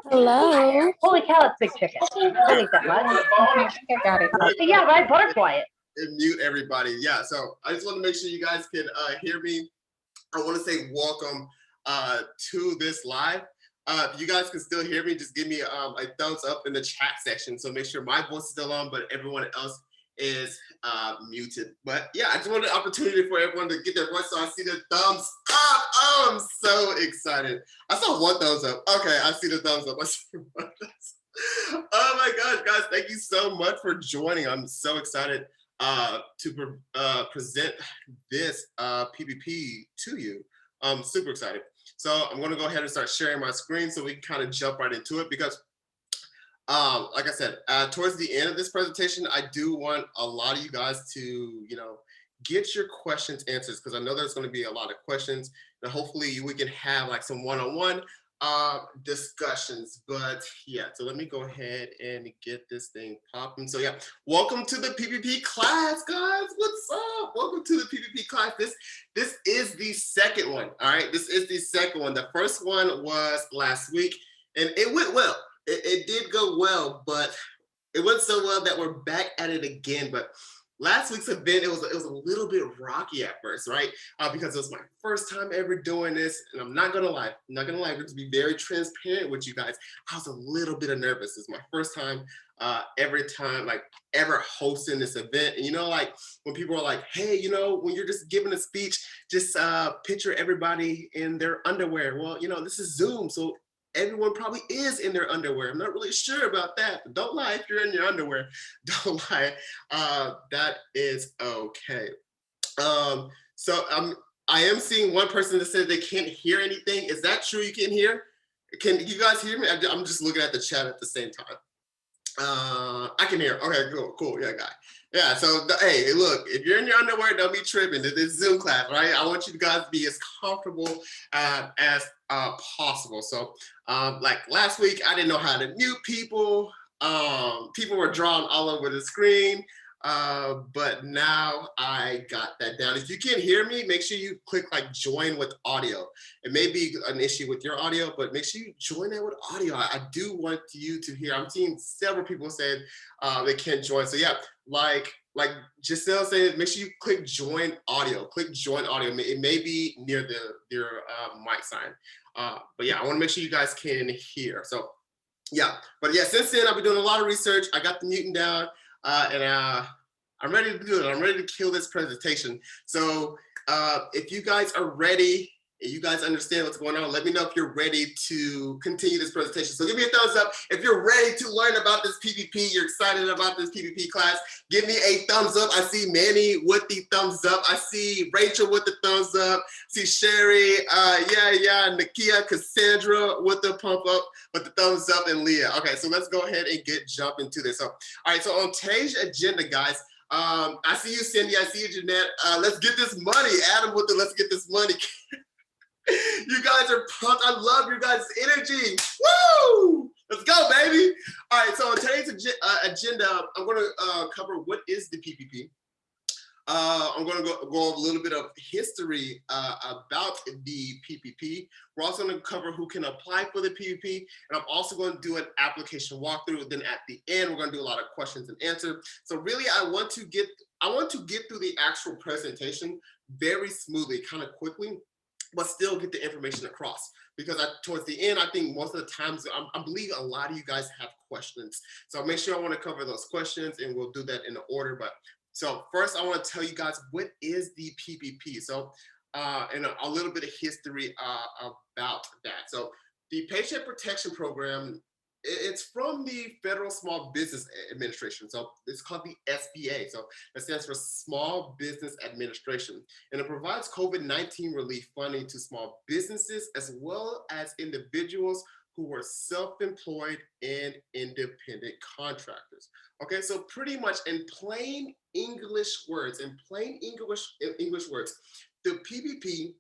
Hello. Holy cow, it's Big Chicken. I don't eat that much. Okay, got it. Yeah, right, butterfly it. And mute everybody. Yeah, so I just want to make sure you guys can hear me. I want to say welcome to this live. If you guys can still hear me, just give me a thumbs up in the chat section. So make sure my voice is still on, but everyone else is muted. But yeah, I just wanted an opportunity for everyone to get their voice. So I see the thumbs up. Oh, I'm so excited. I saw one thumbs up. Okay, I see the thumbs up. I see one thumbs up. Oh my gosh, guys, thank you so much for joining. I'm so excited to present this PPP to you. I'm super excited. So I'm going to go ahead and start sharing my screen so we can kind of jump right into it because like I said, towards the end of this presentation, I do want a lot of you guys to, get your questions answered because I know there's going to be a lot of questions and hopefully we can have like some one-on-one discussions. But yeah, so let me go ahead and get this thing popping. So yeah, welcome to the PPP class, guys. What's up? Welcome to the PPP class. This is the second one. All right, this is the second one. The first one was last week and it went well. It did go well, but it went so well that we're back at it again. But last week's event, it was a little bit rocky at first, right? Because it was my first time ever doing this, and I'm not gonna lie, to be very transparent with you guys, I was a little bit nervous. It's my first time ever hosting this event. And like when people are like, hey, when you're just giving a speech, just picture everybody in their underwear. Well, this is Zoom, so everyone probably is in their underwear. I'm not really sure about that. But don't lie if you're in your underwear. Don't lie. That is okay. So I am seeing one person that said they can't hear anything. Is that true? You can hear? Can you guys hear me? I'm just looking at the chat at the same time. I can hear. Okay, cool. Yeah, guy. Yeah, so hey, look, if you're in your underwear, don't be tripping. This is Zoom class, right? I want you guys to be as comfortable as possible. So like last week, I didn't know how to mute people. People were drawn all over the screen. But now I got that down. If you can't hear me, make sure you click like join with audio. It may be an issue with your audio, but make sure you join that with audio. I do want you to hear. I'm seeing several people saying they can't join. So yeah, like Giselle said, make sure you click join audio. Click join audio. It may be near your mic sign. But yeah, I want to make sure you guys can hear. So yeah, but yeah, since then I've been doing a lot of research. I got the muting down. And I'm ready to do it. I'm ready to kill this presentation. So if you guys are ready, and you guys understand what's going on, let me know if you're ready to continue this presentation. So give me a thumbs up if you're ready to learn about this PPP, you're excited about this PPP class. Give me a thumbs up. I see Manny with the thumbs up. I see Rachel with the thumbs up. I see Sherry, Nakia, Cassandra with the pump up, with the thumbs up, and Leah. Okay, so let's go ahead and jump into this. So, all right, so on today's agenda, guys, I see you, Cindy. I see you, Jeanette. Let's get this money. Adam with the let's get this money. You guys are pumped. I love your guys' energy. Woo! Let's go, baby. All right, so on today's agenda, I'm going to cover what is the PPP. I'm going to go over a little bit of history about the PPP. We're also going to cover who can apply for the PPP, and I'm also going to do an application walkthrough. Then at the end, we're going to do a lot of questions and answers. So really, I want to get through the actual presentation very smoothly, kind of quickly, but still get the information across. Because towards the end, I think most of the times, I believe a lot of you guys have questions. So make sure I want to cover those questions, and we'll do that in the order. But so first, I want to tell you guys what is the PPP. So and a little bit of history about that. So the Paycheck Protection Program, it's from the Federal Small Business Administration. So it's called the SBA. So it stands for Small Business Administration. And it provides COVID-19 relief funding to small businesses as well as individuals who are self-employed and independent contractors. Okay, so pretty much in plain English words, the PPP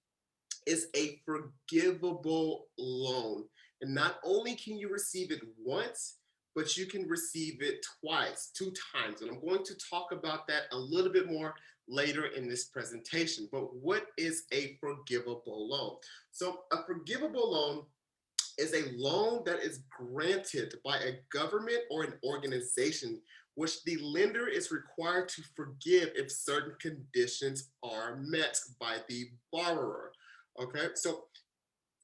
is a forgivable loan. And not only can you receive it once, but you can receive it twice, 2 times. And I'm going to talk about that a little bit more later in this presentation. But what is a forgivable loan? So a forgivable loan is a loan that is granted by a government or an organization which the lender is required to forgive if certain conditions are met by the borrower. Okay, so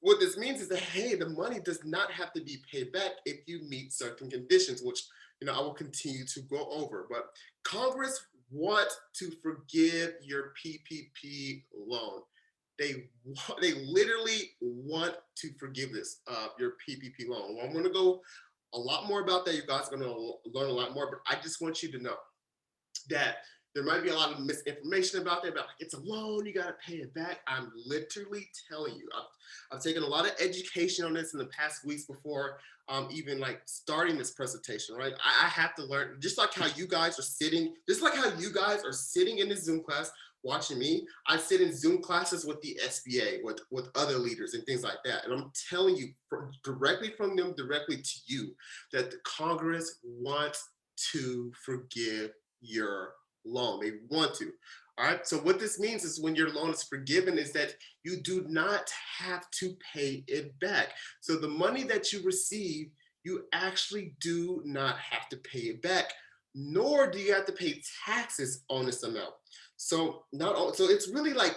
what this means is that, hey, the money does not have to be paid back if you meet certain conditions, which I will continue to go over. But Congress wants to forgive your PPP loan. They literally want to forgive this your PPP loan. Well, I'm going to go a lot more about that. You guys are going to learn a lot more, but I just want you to know that there might be a lot of misinformation about that, about like, it's a loan, you got to pay it back. I'm literally telling you, I've taken a lot of education on this in the past weeks before even like starting this presentation, right? I have to learn, just like how you guys are sitting in this Zoom class watching me. I sit in Zoom classes with the SBA, with other leaders and things like that. And I'm telling you directly from them, directly to you, that the Congress wants to forgive your loan. They want to. All right. So what this means is when your loan is forgiven is that you do not have to pay it back. So the money that you receive, you actually do not have to pay it back, nor do you have to pay taxes on this amount. So so it's really like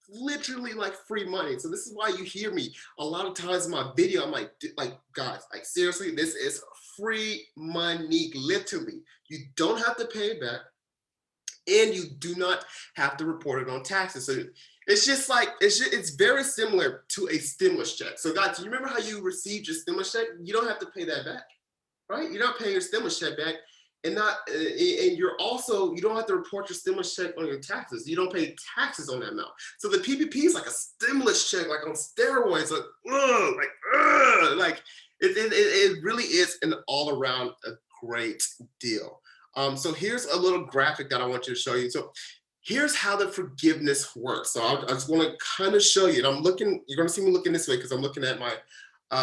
literally like free money. So this is why you hear me a lot of times in my video, I'm like guys, like seriously, this is free money, literally. You don't have to pay it back, and you do not have to report it on taxes. So it's just like, it's very similar to a stimulus check. So guys, you remember how you received your stimulus check? You don't have to pay that back, right? You're not paying your stimulus check back, and you don't have to report your stimulus check on your taxes. You don't pay taxes on that amount. So the PPP is like a stimulus check, like on steroids, like it really is an all around a great deal. So here's a little graphic that I want you to show you. So here's how the forgiveness works. So I just want to kind of show you. And you're going to see me looking this way because I'm looking at my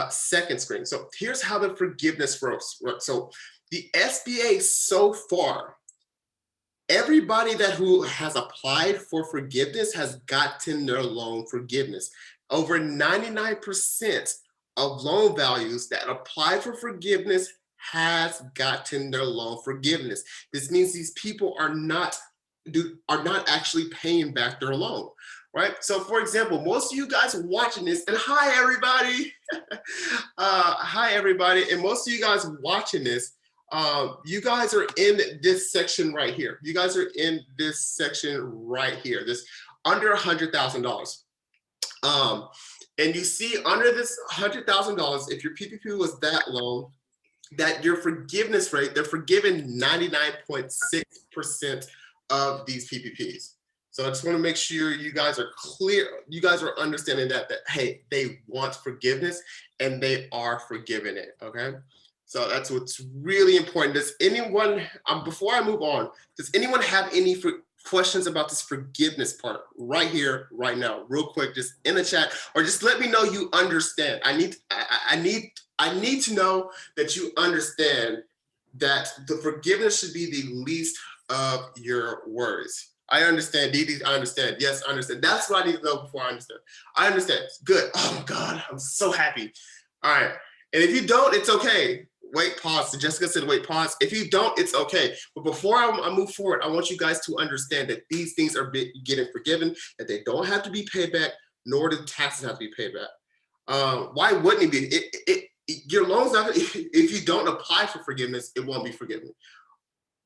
second screen. So here's how the forgiveness works. So the SBA so far, everybody who has applied for forgiveness has gotten their loan forgiveness. Over 99% of loan values that apply for forgiveness has gotten their loan forgiveness. This means these people are not actually paying back their loan, right? So for example, most of you guys watching this, and hi everybody, hi everybody, and most of you guys watching this, you guys are in this section right here. You guys are in this section right here, this under $100,000. And you see under this $100,000, if your PPP was that low, that your forgiveness rate, they're forgiven 99.6% of these PPPs. So I just want to make sure you guys are clear, you guys are understanding that hey, they want forgiveness and they are forgiving it, okay? So that's what's really important. Does anyone, before I move on, does anyone have any questions about this forgiveness part right here, right now, real quick, just in the chat, or just let me know you understand. I need to know that you understand that the forgiveness should be the least of your worries. I understand, Dee, I understand. Yes, I understand. That's what I need to know before I understand. I understand. Good. Oh God, I'm so happy. All right. And if you don't, it's okay. Wait, pause. Jessica said, wait, pause. If you don't, it's okay. But before I move forward, I want you guys to understand that these things are getting forgiven, that they don't have to be paid back, nor do taxes have to be paid back. Why wouldn't it be? Your loan's not, if you don't apply for forgiveness, it won't be forgiven.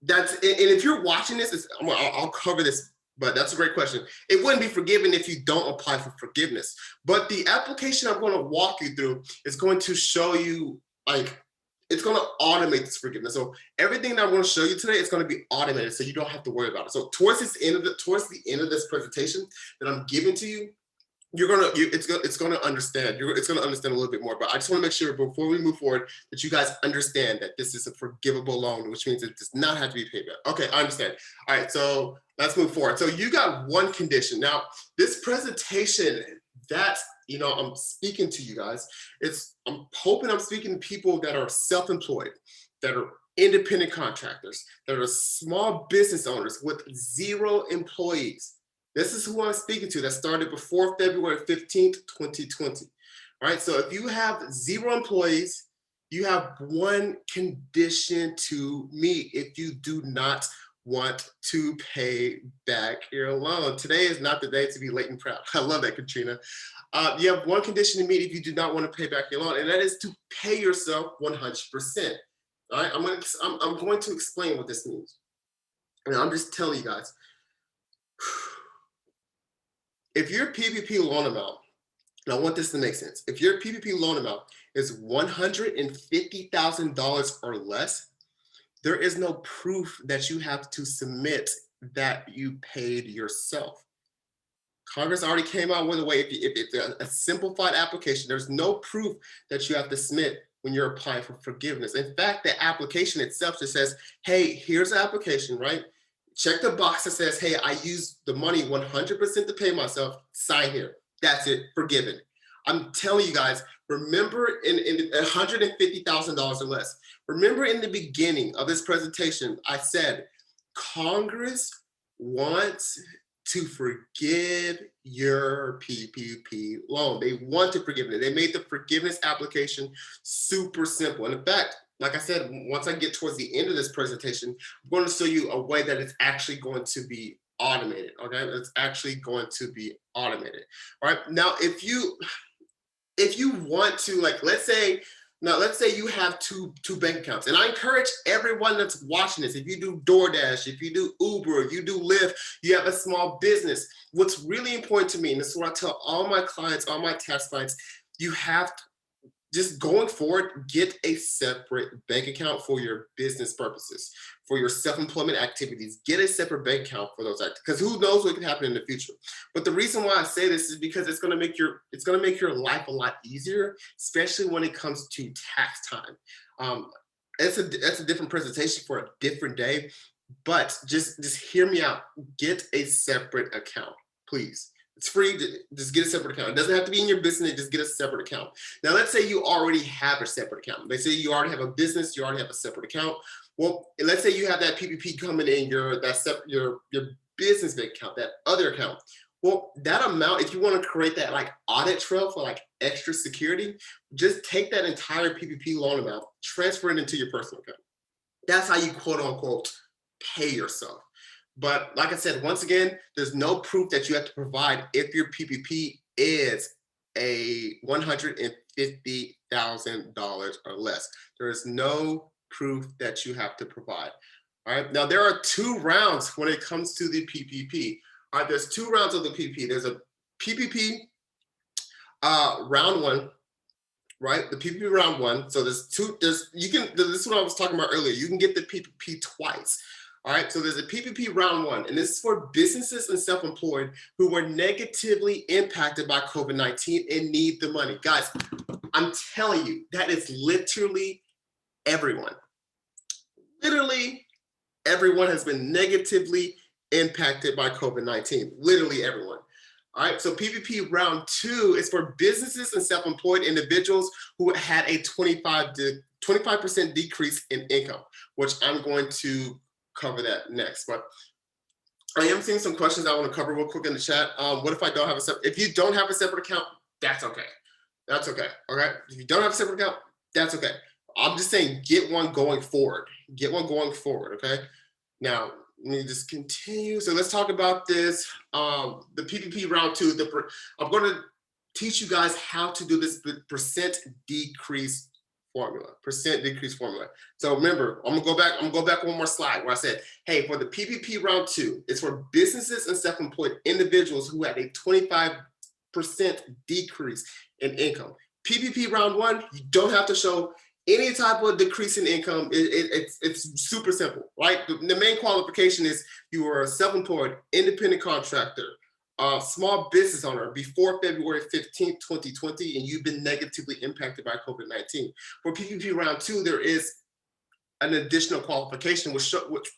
And if you're watching this, I'll cover this, but that's a great question. It wouldn't be forgiven if you don't apply for forgiveness. But the application I'm going to walk you through is going to show you, like, it's going to automate this forgiveness. So everything that I'm going to show you today is going to be automated, so you don't have to worry about it. So towards the end of this presentation that I'm giving to you, it's gonna understand. It's gonna understand a little bit more. But I just want to make sure before we move forward that you guys understand that this is a forgivable loan, which means it does not have to be paid back. Okay, I understand. All right, so let's move forward. So you got one condition. Now, this presentation that I'm speaking to you guys, I'm hoping I'm speaking to people that are self-employed, that are independent contractors, that are small business owners with 0 employees. This is who I'm speaking to that started before February 15th, 2020, All right, so if you have 0 employees, you have one condition to meet if you do not want to pay back your loan. Today is not the day to be late and proud. I love that, Katrina. You have one condition to meet if you do not want to pay back your loan, and that is to pay yourself 100%. All right, I'm going to explain what this means. And I'm just telling you guys, if your PPP loan amount, and I want this to make sense, if your PPP loan amount is $150,000 or less, there is no proof that you have to submit that you paid yourself. Congress already came out with a way, if it's a simplified application, there's no proof that you have to submit when you're applying for forgiveness. In fact, the application itself just says, hey, here's the application, right? Check the box that says, hey, I used the money 100% to pay myself, sign here. That's it, forgiven. I'm telling you guys, remember in $150,000 or less, remember in the beginning of this presentation, I said, Congress wants to forgive your PPP loan. They want to forgive it. They made the forgiveness application super simple. And in fact, like I said, once I get towards the end of this presentation, I'm going to show you a way that it's actually going to be automated, okay? It's actually going to be automated. All right, now if you want to, like, let's say you have two bank accounts, and I encourage everyone that's watching this, if you do DoorDash, if you do Uber, if you do Lyft, you have a small business, what's really important to me, and this is what I tell all my clients, all my tax clients, you have to, just going forward, get a separate bank account for your business purposes, for your self-employment activities. Get a separate bank account for those activities, because who knows what can happen in the future. But the reason why I say this is because it's going to make your life a lot easier, especially when it comes to tax time. That's a different presentation for a different day, but just hear me out. Get a separate account, please. It's free, just get a separate account. It doesn't have to be in your business, just get a separate account. Now, let's say you already have a separate account. Let's say you already have a business, you already have a separate account. Well, let's say you have that PPP coming in your business bank account, that other account. Well, that amount, if you want to create that like audit trail for like extra security, just take that entire PPP loan amount, transfer it into your personal account. That's how you quote unquote pay yourself. But like I said, once again, there's no proof that you have to provide if your PPP is a $150,000 or less. There is no proof that you have to provide. All right. Now, there are 2 rounds when it comes to the PPP. All right. There's 2 rounds of the PPP. There's a PPP round 1. Right, the PPP round 1. So this is what I was talking about earlier. You can get the PPP twice. All right, so there's a PPP round 1, and this is for businesses and self-employed who were negatively impacted by COVID-19 and need the money. Guys, I'm telling you, that is literally everyone. Literally everyone has been negatively impacted by COVID-19. Literally everyone. All right, so PPP round 2 is for businesses and self-employed individuals who had a 25% decrease in income, which I'm going to cover that next. But I am seeing some questions I want to cover real quick in the chat. What if I don't have a separate? If you don't have a separate account, that's okay. That's okay. All right. If you don't have a separate account, that's okay. I'm just saying get one going forward. Get one going forward. Okay. Now let me just continue. So let's talk about this. The PPP round 2. I'm going to teach you guys how to do this percent decrease formula. So remember, I'm gonna go back one more slide where I said, hey, for the PPP round 2, it's for businesses and self-employed individuals who had a 25% decrease in income. PPP round 1, you don't have to show any type of decrease in income. It's super simple, right? The main qualification is you are a self-employed independent contractor, small business owner before February 15th, 2020, and you've been negatively impacted by COVID-19. For PPP round 2, there is an additional qualification, which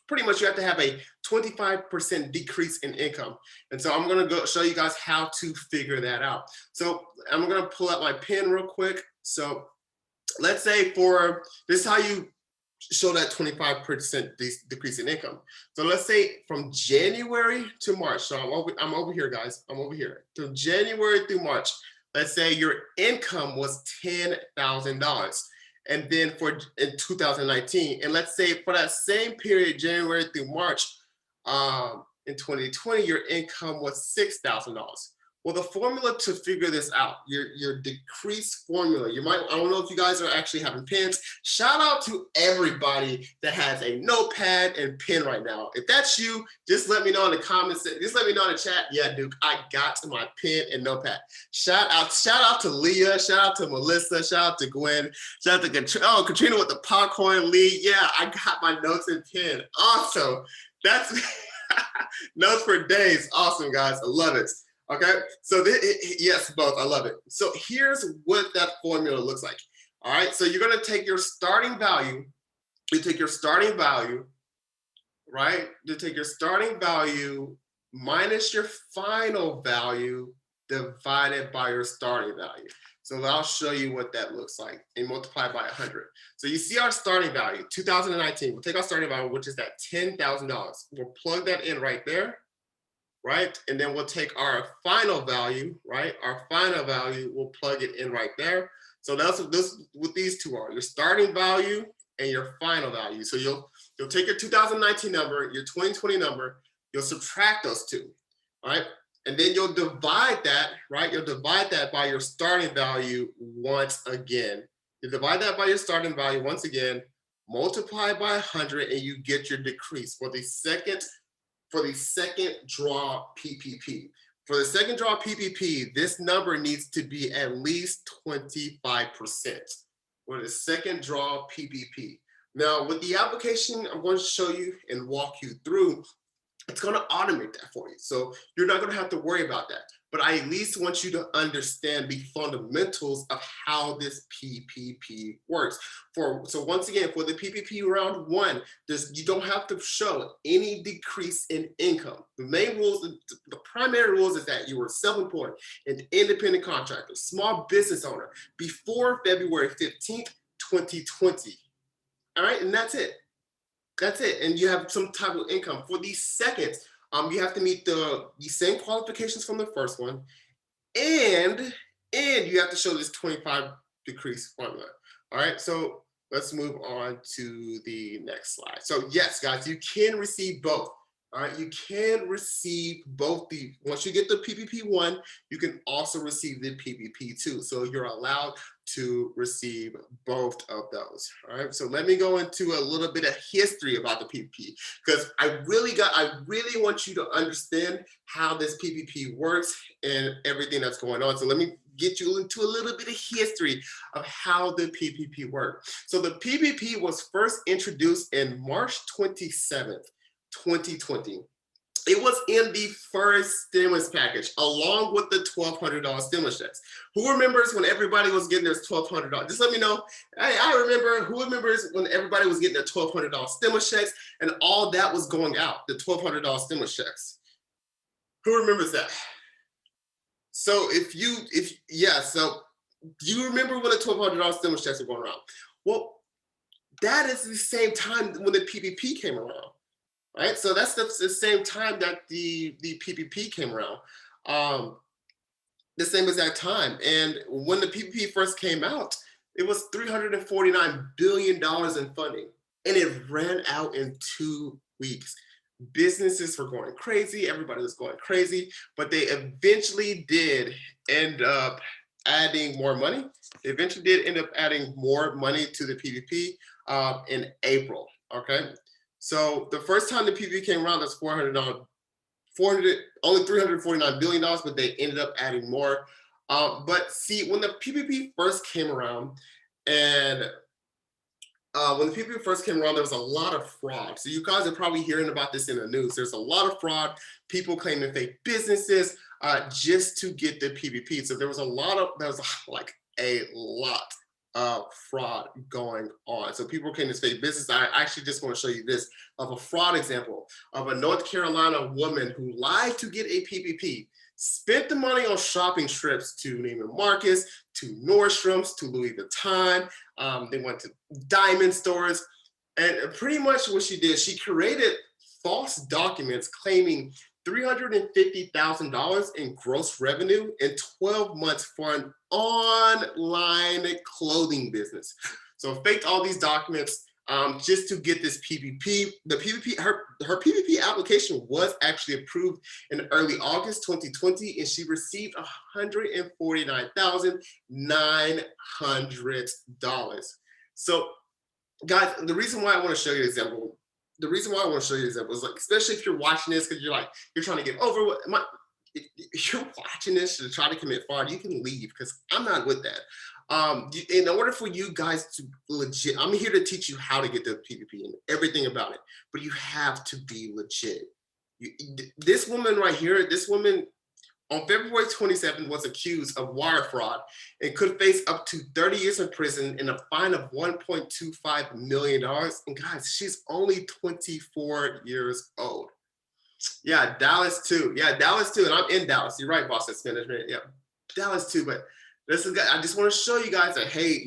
pretty much you have to have a 25% decrease in income. And so I'm gonna go show you guys how to figure that out. So I'm gonna pull out my pen real quick. So let's say this is how you show that 25% decrease in income. So let's say from January to March. So I'm over here, guys. I'm over here. From January through March, let's say your income was $10,000. And then in 2019, and let's say for that same period, January through March, in 2020, your income was $6,000. Well, the formula to figure this out, your decrease formula, I don't know if you guys are actually having pens. Shout out to everybody that has a notepad and pen right now. If that's you, just let me know in the comments. Just let me know in the chat. Yeah, Duke, I got my pen and notepad. Shout out to Leah. Shout out to Melissa. Shout out to Gwen. Shout out to Katrina with the popcorn. Lee. Yeah, I got my notes and pen. Awesome. That's notes for days. Awesome, guys. I love it. Okay, so yes, both. I love it. So here's what that formula looks like. All right, so you're gonna take your starting value. You take your starting value, right? You take your starting value minus your final value divided by your starting value. So I'll show you what that looks like and multiply by 100. So you see our starting value, 2019. We'll take our starting value, which is that $10,000. We'll plug that in right there. Right? And then we'll take our final value, right? Our final value, we'll plug it in right there. So that's what these two are, your starting value and your final value. So you'll take your 2019 number, your 2020 number, you'll subtract those two, right? And then you'll divide that, right? You'll divide that by your starting value once again. You divide that by your starting value once again, multiply by 100, and you get your decrease for the second draw PPP. For the second draw PPP, this number needs to be at least 25% for the second draw PPP. Now, with the application I'm going to show you and walk you through, it's going to automate that for you. So you're not going to have to worry about that. But I at least want you to understand the fundamentals of how this PPP works. So once again, for the PPP round one, you don't have to show any decrease in income. The main rules, the primary rules is that you were self-employed, an independent contractor, small business owner before February 15th, 2020. All right, and that's it. That's it. And you have some type of income. For the second, you have to meet the same qualifications from the first one, and you have to show this 25 decrease formula. All right, so let's move on to the next slide. So yes, guys, you can receive both. All right, you can receive both. Once you get the PPP 1, you can also receive the PPP 2. So you're allowed to receive both of those. All right, so let me go into a little bit of history about the PPP, because I really want you to understand how this PPP works and everything that's going on. So let me get you into a little bit of history of how the PPP worked. So the PPP was first introduced in March 27th. 2020. It was in the first stimulus package, along with the $1,200 stimulus checks. Who remembers when everybody was getting their $1,200? Just let me know. I remember. Who remembers when everybody was getting their $1,200 stimulus checks and all that was going out, the $1,200 stimulus checks? Who remembers that? So so do you remember when the $1,200 stimulus checks were going around? Well, that is the same time when the PPP came around. Right, so that's the same time that the PPP came around, the same exact time. And when the PPP first came out, it was $349 billion in funding, and it ran out in 2 weeks. Businesses were going crazy, everybody was going crazy, but they eventually did end up adding more money. They eventually did end up adding more money to the PPP in April. Okay. So the first time the PPP came around, that's only $349 billion, but they ended up adding more. But see, when the PPP first came around, and when the PPP first came around, there was a lot of fraud. So you guys are probably hearing about this in the news. There's a lot of fraud, people claiming fake businesses just to get the PPP. So there was a lot of fraud going on. So people came to fake business. I actually just want to show you this of a fraud example of a North Carolina woman who lied to get a PPP, spent the money on shopping trips to Neiman Marcus, to Nordstrom's, to Louis Vuitton. They went to diamond stores, and pretty much what she did, she created false documents claiming $350,000 in gross revenue in 12 months for an online clothing business. So faked all these documents just to get this PPP. The PPP, her PPP application was actually approved in early August 2020, and she received $149,900. So guys, the reason why I want to show you an example, is like, especially if you're watching this because you're trying to get over what if you're watching this to try to commit fraud, you can leave because I'm not with that. In order for you guys to legit, I'm here to teach you how to get the PPP and everything about it, but you have to be legit. This woman right here, on February 27th was accused of wire fraud and could face up to 30 years in prison and a fine of $1.25 million. And guys, she's only 24 years old. Yeah, Dallas too. And I'm in Dallas. You're right, Boston Management. Yeah, Dallas too. But listen, guys, I just want to show you guys that, hey,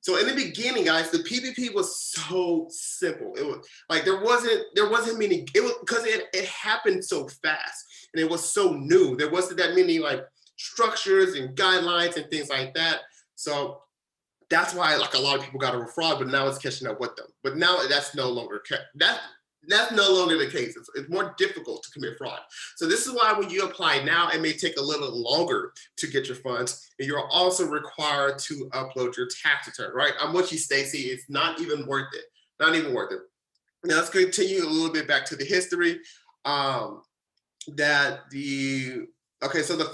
so in the beginning, guys, the PPP was so simple. It was like there wasn't many. It was because it happened so fast and it was so new. There wasn't that many like structures and guidelines and things like that. So that's why like a lot of people got over fraud, but now it's catching up with them. But now that's no longer that's no longer the case. It's more difficult to commit fraud. So this is why when you apply now, it may take a little longer to get your funds. And you're also required to upload your tax return, right? I'm with you, Stacy. It's not even worth it. Not even worth it. Now let's continue a little bit back to the history. So the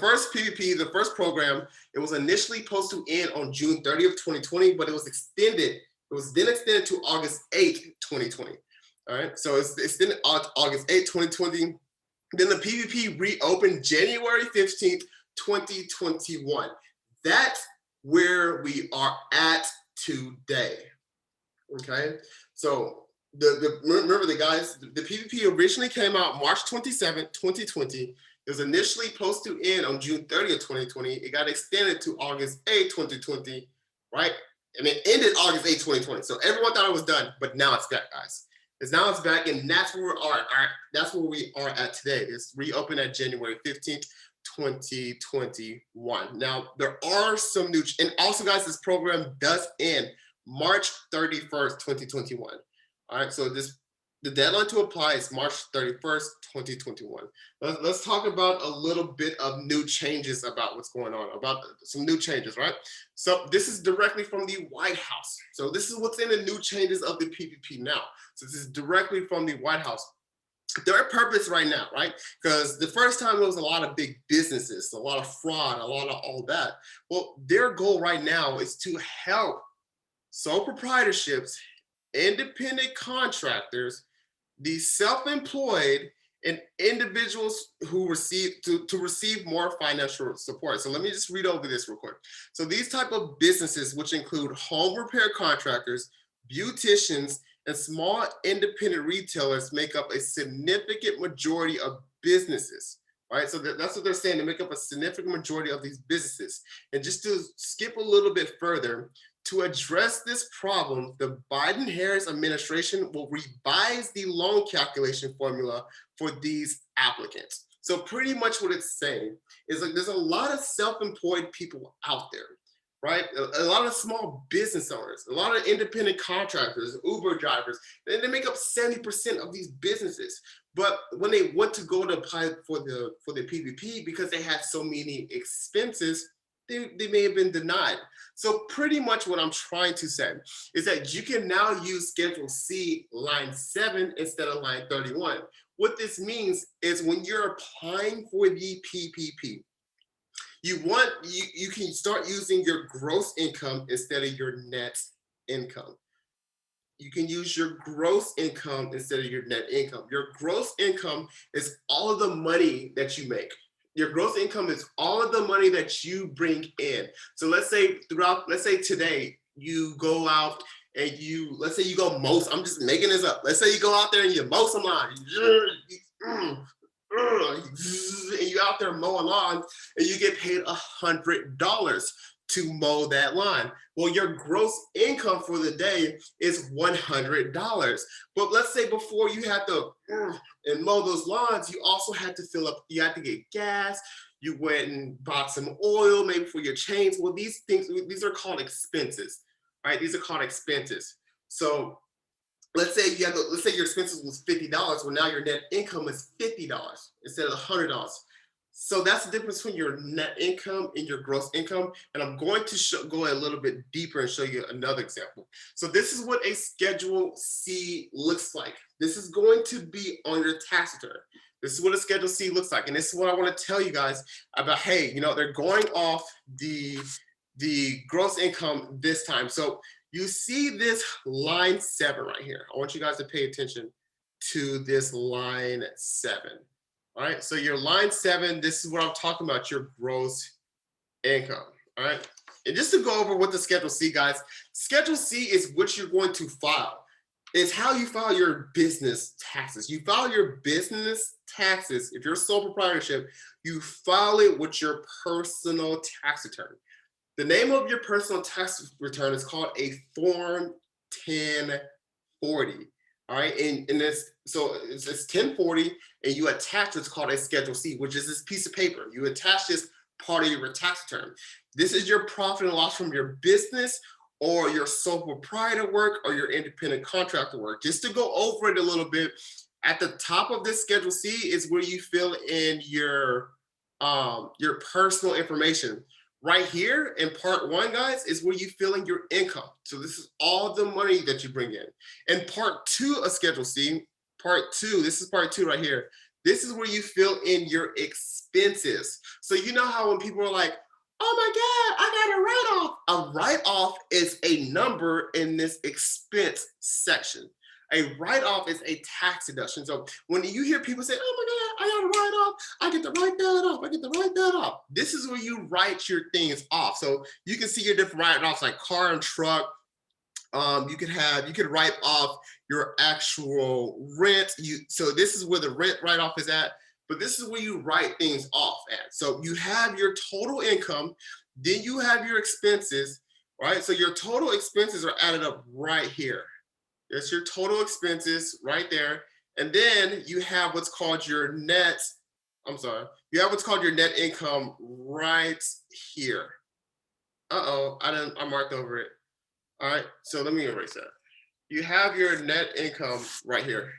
first PPP, the first program, it was initially supposed to end on June 30th, 2020, but it was extended. It was then extended to August 8th, 2020. All right, so it's extended August 8th, 2020. Then the PPP reopened January 15th, 2021. That's where we are at today. Okay, so remember the guys, the PPP originally came out March 27th, 2020. It was initially supposed to end on June 30th, 2020. It got extended to August 8th, 2020, right? And it ended August 8th, 2020. So everyone thought it was done, but now it's back, guys. Now it's back, and that's where we are at today. It's reopened at January 15th, 2021. Now, there are some new, and also, guys, this program does end March 31st, 2021. All right, so the deadline to apply is March 31st, 2021. Let's talk about a little bit of new changes about what's going on, about some new changes, right? So this is directly from the White House. So this is what's in the new changes of the PPP now. So this is directly from the White House. Their purpose right now, right? Because the first time it was a lot of big businesses, a lot of fraud, a lot of all that. Well, their goal right now is to help sole proprietorships, independent contractors, the self-employed, and individuals who receive to receive more financial support. So let me just read over this real quick. So these type of businesses, which include home repair contractors, beauticians, and small independent retailers, make up a significant majority of businesses, right? So that's what they're saying. They make up a significant majority of these businesses. And just to skip a little bit further, to address this problem, the Biden-Harris administration will revise the loan calculation formula for these applicants. So pretty much what it's saying is like there's a lot of self-employed people out there, right? A lot of small business owners, a lot of independent contractors, Uber drivers, and they make up 70% of these businesses. But when they went to go to apply for the PPP, because they had so many expenses, they may have been denied. So pretty much what I'm trying to say is that you can now use Schedule C, line 7 instead of line 31. What this means is when you're applying for the PPP, you can start using your gross income instead of your net income. You can use your gross income instead of your net income. Your gross income is all of the money that you make. Your gross income is all of the money that you bring in. So let's say today you go out and let's say you go mow, I'm just making this up. Let's say you go out there and you mow some lawn. And you out there mowing lawn and you get paid $100. to mow that lawn. Well, your gross income for the day is $100. But let's say before you had to and mow those lawns, you also had to fill up, you had to get gas, you went and bought some oil, maybe for your chains. Well, these things, these are called expenses, right? These are called expenses. So let's say you have to, let's say your expenses was $50. Well, now your net income is $50 instead of $100. So that's the difference between your net income and your gross income. And I'm going to go a little bit deeper and show you another example. So this is what a Schedule C looks like. This is going to be on your tax return. This is what a Schedule C looks like. And this is what I want to tell you guys about, hey, you know, they're going off the gross income this time. So you see this line 7 right here. I want you guys to pay attention to this line 7. All right, so your line 7, this is what I'm talking about, your gross income. All right, and just to go over what the Schedule C, guys, Schedule C is what you're going to file. It's how you file your business taxes. You file your business taxes. If you're a sole proprietorship, you file it with your personal tax return. The name of your personal tax return is called a Form 1040. All right, and this, so it's 1040, and you attach what's called a Schedule C, which is this piece of paper. You attach this part of your tax return. This is your profit and loss from your business or your sole proprietor work or your independent contractor work. Just to go over it a little bit, at the top of this Schedule C is where you fill in your personal information. Right here in part 1, guys, is where you fill in your income. So this is all the money that you bring in. And part 2 of Schedule C, part 2, this is part 2 right here. This is where you fill in your expenses. So you know how when people are like, oh my God, I got a write-off. A write-off is a number in this expense section. A write-off is a tax deduction. So when you hear people say, oh my God, I got a write-off, I get to write that off, I get to write that off. This is where you write your things off. So you can see your different write-offs like car and truck. You could write off your actual rent. So this is where the rent write-off is at, but this is where you write things off at. So you have your total income, then you have your expenses, right? So your total expenses are added up right here. That's your total expenses right there. And then you have what's called your net, you have what's called your net income right here. I marked over it. All right, so let me erase that. You have your net income right here.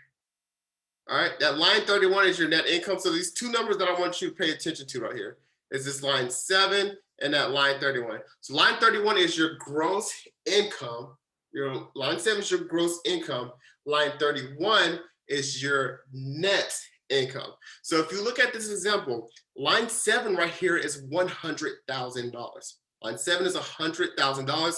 All right, that line 31 is your net income. So these two numbers that I want you to pay attention to right here is this line 7 and that line 31. So line 31 is your gross income. Your line 7 is your gross income. Line 31 is your net income. So if you look at this example, line 7 right here is $100,000. Line 7 is $100,000.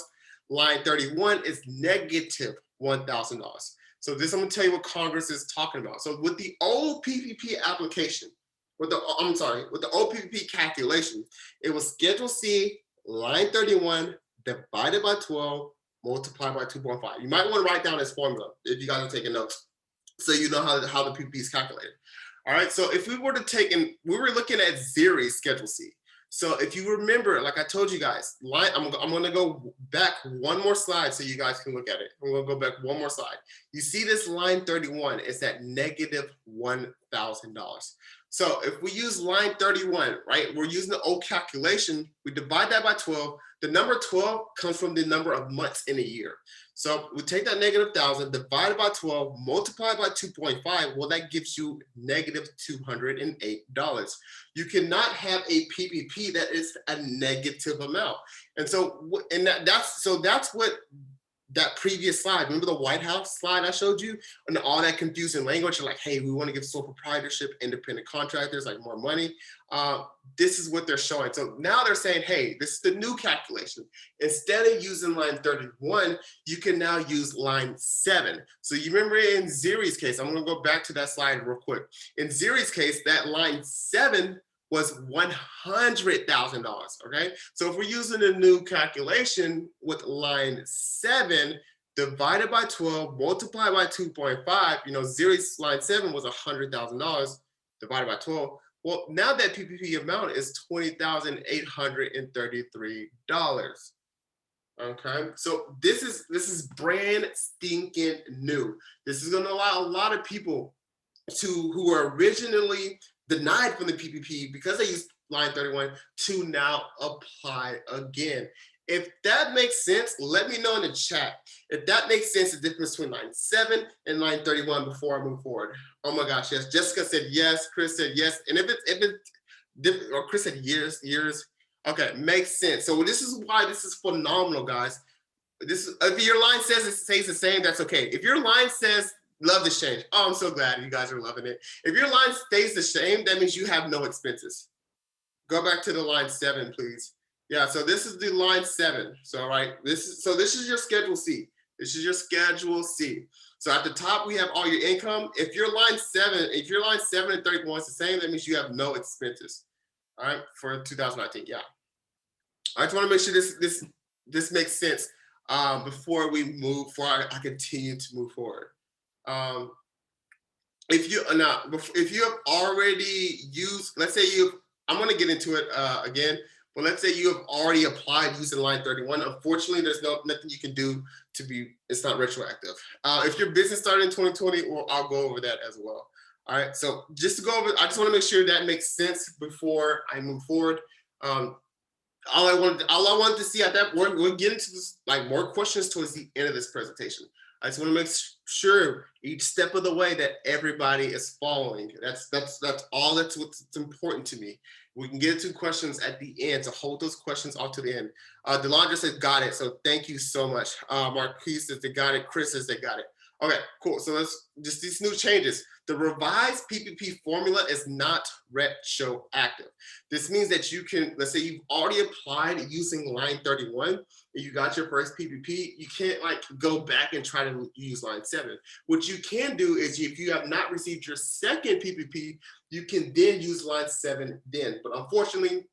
Line 31 is negative $1,000. So this, I'm gonna tell you what Congress is talking about. So with the old PPP application, with the old PPP calculation, it was Schedule C, line 31, divided by 12, multiplied by 2.5. You might want to write down this formula if you guys are taking notes, so you know how the PPP is calculated. All right, so if we were to take, and we were looking at Zeri's Schedule C. So if you remember, like I told you guys, I'm gonna go back one more slide so you guys can look at it. I'm gonna go back one more slide. You see this line 31 is at negative $1,000. So if we use line 31, right, we're using the old calculation, we divide that by 12. The number 12 comes from the number of months in a year. So we take that negative 1,000, divided by 12, multiplied by 2.5, well, that gives you negative $208. You cannot have a PPP that is a negative amount. And so, that's what that previous slide, remember the White House slide I showed you, and all that confusing language, like, hey, we want to give sole proprietorship, independent contractors, like more money. This is what they're showing. So now they're saying, hey, this is the new calculation. Instead of using line 31, you can now use line 7. So you remember in Zeri's case, I'm going to go back to that slide real quick. In Zeri's case, that line 7 was $100,000, okay? So if we're using a new calculation with line 7 divided by 12, multiplied by 2.5, Zeri's line 7 was $100,000 divided by 12, Well, now that PPP amount is $20,833. Okay, so this is brand stinking new. This is going to allow a lot of people who were originally denied from the PPP because they used line 31 to now apply again. If that makes sense, let me know in the chat. If that makes sense, the difference between line 7 and line 31 before I move forward. Oh my gosh, yes. Jessica said yes. Chris said yes. And if it's different, or Chris said years. Okay, makes sense. So this is why this is phenomenal, guys. If your line says it stays the same, that's okay. If your line says love this change, oh, I'm so glad you guys are loving it. If your line stays the same, that means you have no expenses. Go back to the line 7, please. Yeah, so this is the line 7. So, all right, this is your schedule C. This is your schedule C. So at the top, we have all your income. If your line 7 and 31 is the same, that means you have no expenses. All right, for 2019, yeah. I just want to make sure this makes sense before I continue to move forward. If you have already used, let's say I'm going to get into it again, but let's say you have already applied using line 31. Unfortunately, there's nothing you can do it's not retroactive. If your business started in 2020, well, I'll go over that as well. All right, so just to go over, I just want to make sure that makes sense before I move forward. All I wanted to see at that point, we'll get into this, like, more questions towards the end of this presentation. I just want to make sure each step of the way that everybody is following. That's all what's important to me. We can get to questions at the end, to hold those questions all to the end. Delandra said, got it. So thank you so much. Marquise says they got it. Chris says they got it. Okay, cool. So let's just these new changes. The revised PPP formula is not retroactive. This means that you can, let's say you've already applied using line 31 and you got your first PPP, you can't like go back and try to use line 7. What you can do is if you have not received your second PPP, you can then use line 7 then. But unfortunately,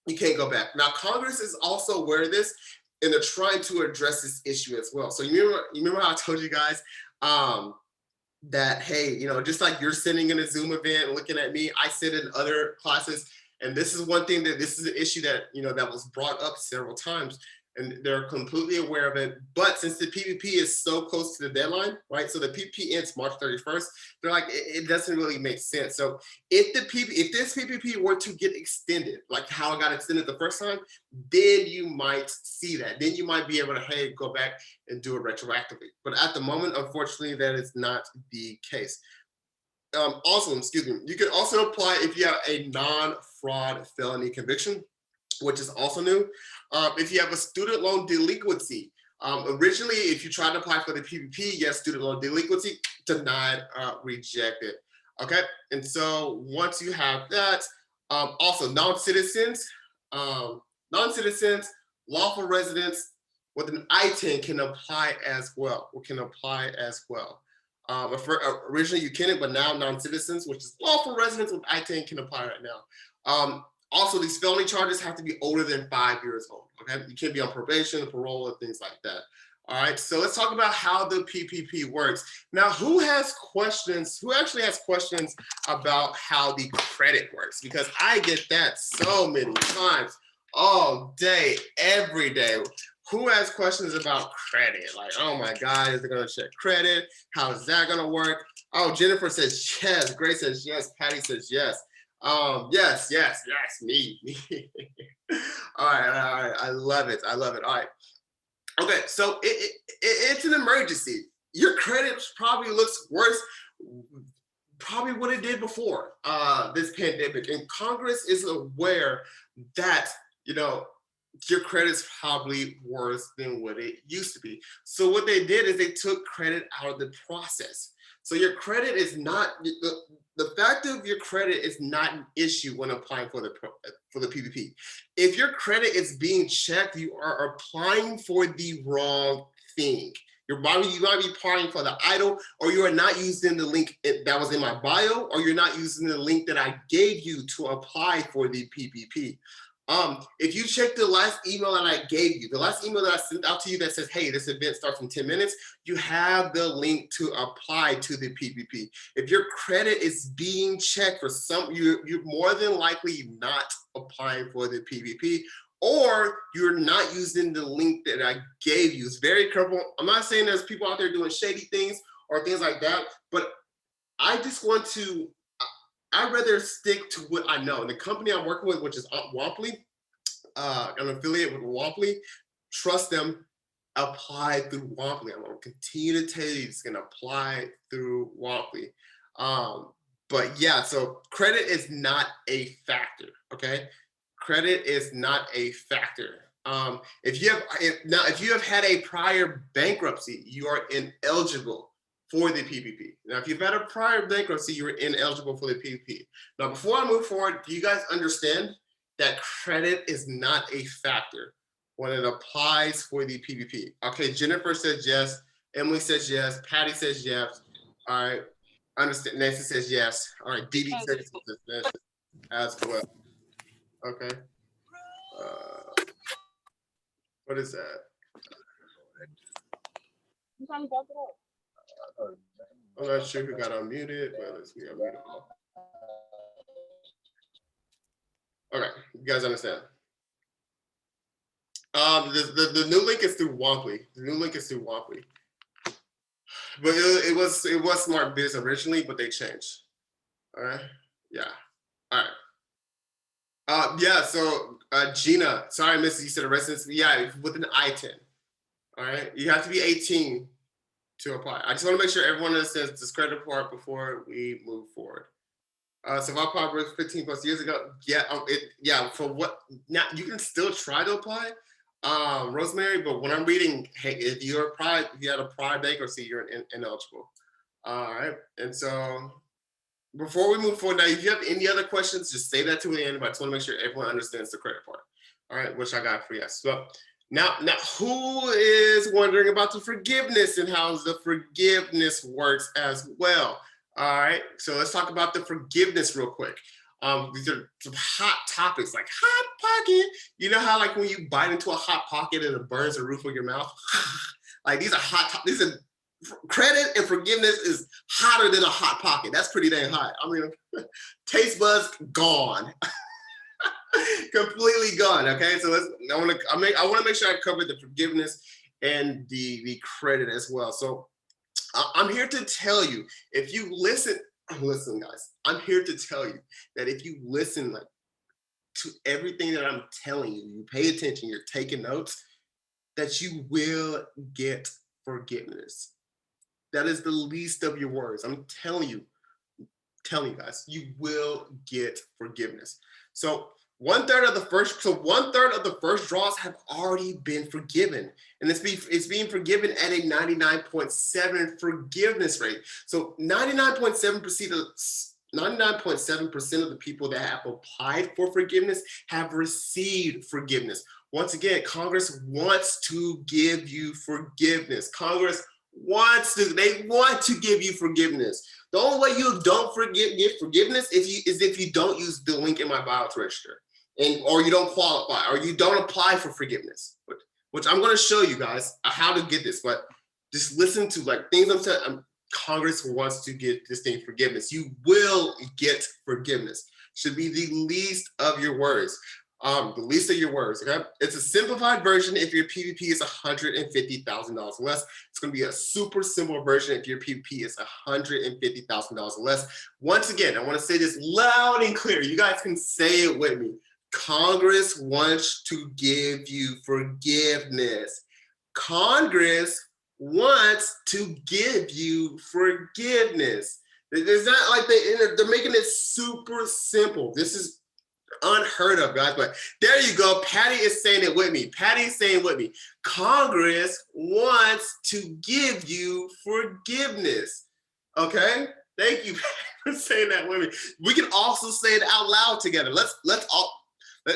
you can't go back. Now, Congress is also aware of this and they're trying to address this issue as well. So you remember how I told you guys that, hey, just like you're sitting in a Zoom event looking at me, I sit in other classes. And this is one thing this is an issue that, that was brought up several times and they're completely aware of it. But since the PPP is so close to the deadline, right? So the PPP ends March 31st. They're like, it doesn't really make sense. So if this PPP were to get extended, like how it got extended the first time, then you might see that. Then you might be able to, hey, go back and do it retroactively. But at the moment, unfortunately, that is not the case. Also, excuse me, you can also apply if you have a non-fraud felony conviction, which is also new. If you have a student loan delinquency, originally, if you tried to apply for the PPP, yes, student loan delinquency, denied, rejected. Okay, and so once you have that, also non-citizens, lawful residents with an I-10 can apply as well. Originally you couldn't, but now non-citizens, which is lawful residents with I-10, can apply right now. Also, these felony charges have to be older than 5 years old, okay? You can't be on probation, parole, and things like that. All right, so let's talk about how the PPP works. Now, who actually has questions about how the credit works? Because I get that so many times, all day, every day. Who has questions about credit? Like, oh my God, is it gonna check credit? How is that gonna work? Oh, Jennifer says yes, Grace says yes, Patty says yes. Yes, me. All right, I love it. All right. Okay, so it's an emergency. Your credit probably looks worse, probably what it did before this pandemic. And Congress is aware that, your credit's probably worse than what it used to be. So what they did is they took credit out of the process. So your credit is not, the fact of your credit is not an issue when applying for the PPP. If your credit is being checked, you are applying for the wrong thing. You might be applying for the idle, or you are not using the link that was in my bio, or you're not using the link that I gave you to apply for the PPP. If you check the last email that I gave you, the last email that I sent out to you that says, hey, this event starts in 10 minutes, you have the link to apply to the PPP. If your credit is being checked for you're more than likely not applying for the PPP, or you're not using the link that I gave you. It's very careful. I'm not saying there's people out there doing shady things or things like that, but I just want to, I'd rather stick to what I know. And the company I'm working with, which is Womply, an affiliate with Womply, trust them, apply through Womply. I'm gonna continue to tell you, it's gonna apply through Womply. But yeah, so credit is not a factor, okay? Credit is not a factor. If you have had a prior bankruptcy, you are ineligible for the PPP. Now, if you've had a prior bankruptcy, you're ineligible for the PPP. Now, before I move forward, do you guys understand that credit is not a factor when it applies for the PPP? Okay, Jennifer says yes. Emily says yes. Patty says yes. All right, understand. Nancy says yes. All right, Dee Dee says yes as well. Okay. What is that? I'm not sure who got unmuted, but let's be unmuted. Okay, you guys understand? The new link is through Womply. The new link is through Womply. But it was Smart Biz originally, but they changed. All right. Yeah. All right. Yeah. So Gina, sorry, Missy, you said a residence. Yeah, with an I-10. All right. You have to be 18 to apply. I just want to make sure everyone understands this credit part before we move forward. So if I applied 15 plus years ago, yeah, for what now you can still try to apply, Rosemary, but when I'm reading, hey, if you had a prior bankruptcy, you're ineligible. All right, and so before we move forward, now if you have any other questions, just say that to the end, but I just want to make sure everyone understands the credit part. All right, which I got for you. So now who is wondering about the forgiveness and how the forgiveness works as well? All right, so let's talk about the forgiveness real quick. These are some hot topics, like hot pocket. You know how like when you bite into a hot pocket and it burns the roof of your mouth? Like these are hot, these are credit and forgiveness is hotter than a hot pocket. That's pretty dang hot. I mean, taste buds gone. Completely gone. Okay, so I want to make sure I cover the forgiveness and the credit as well. So I'm here to tell you, if you listen guys, I'm here to tell you that if you listen like to everything that I'm telling you, you pay attention, you're taking notes, that you will get forgiveness. That is the least of your worries. I'm telling you guys, you will get forgiveness. So one third of the first draws have already been forgiven, and it's being forgiven at a 99.7 forgiveness rate. So 99.7% of the people that have applied for forgiveness have received forgiveness. Once again, Congress wants to give you forgiveness. Congress they want to give you forgiveness. The only way you don't get forgiveness is if you don't use the link in my bio to register. Or you don't qualify, or you don't apply for forgiveness, which I'm going to show you guys how to get this. But just listen to like things I'm saying. Congress wants to get this thing forgiveness. You will get forgivenness. Should be the least of your worries. The least of your worries. Okay, it's a simplified version if your PPP is $150,000 less. It's going to be a super simple version if your PPP is $150,000 less. Once again, I want to say this loud and clear. You guys can say it with me. Congress wants to give you forgiveness. Congress wants to give you forgiveness. It's not like they're making it super simple. This is unheard of, guys. But there you go. Patty is saying it with me. Patty's saying with me. Congress wants to give you forgiveness. Okay? Thank you for saying that with me. We can also say it out loud together. Let's all.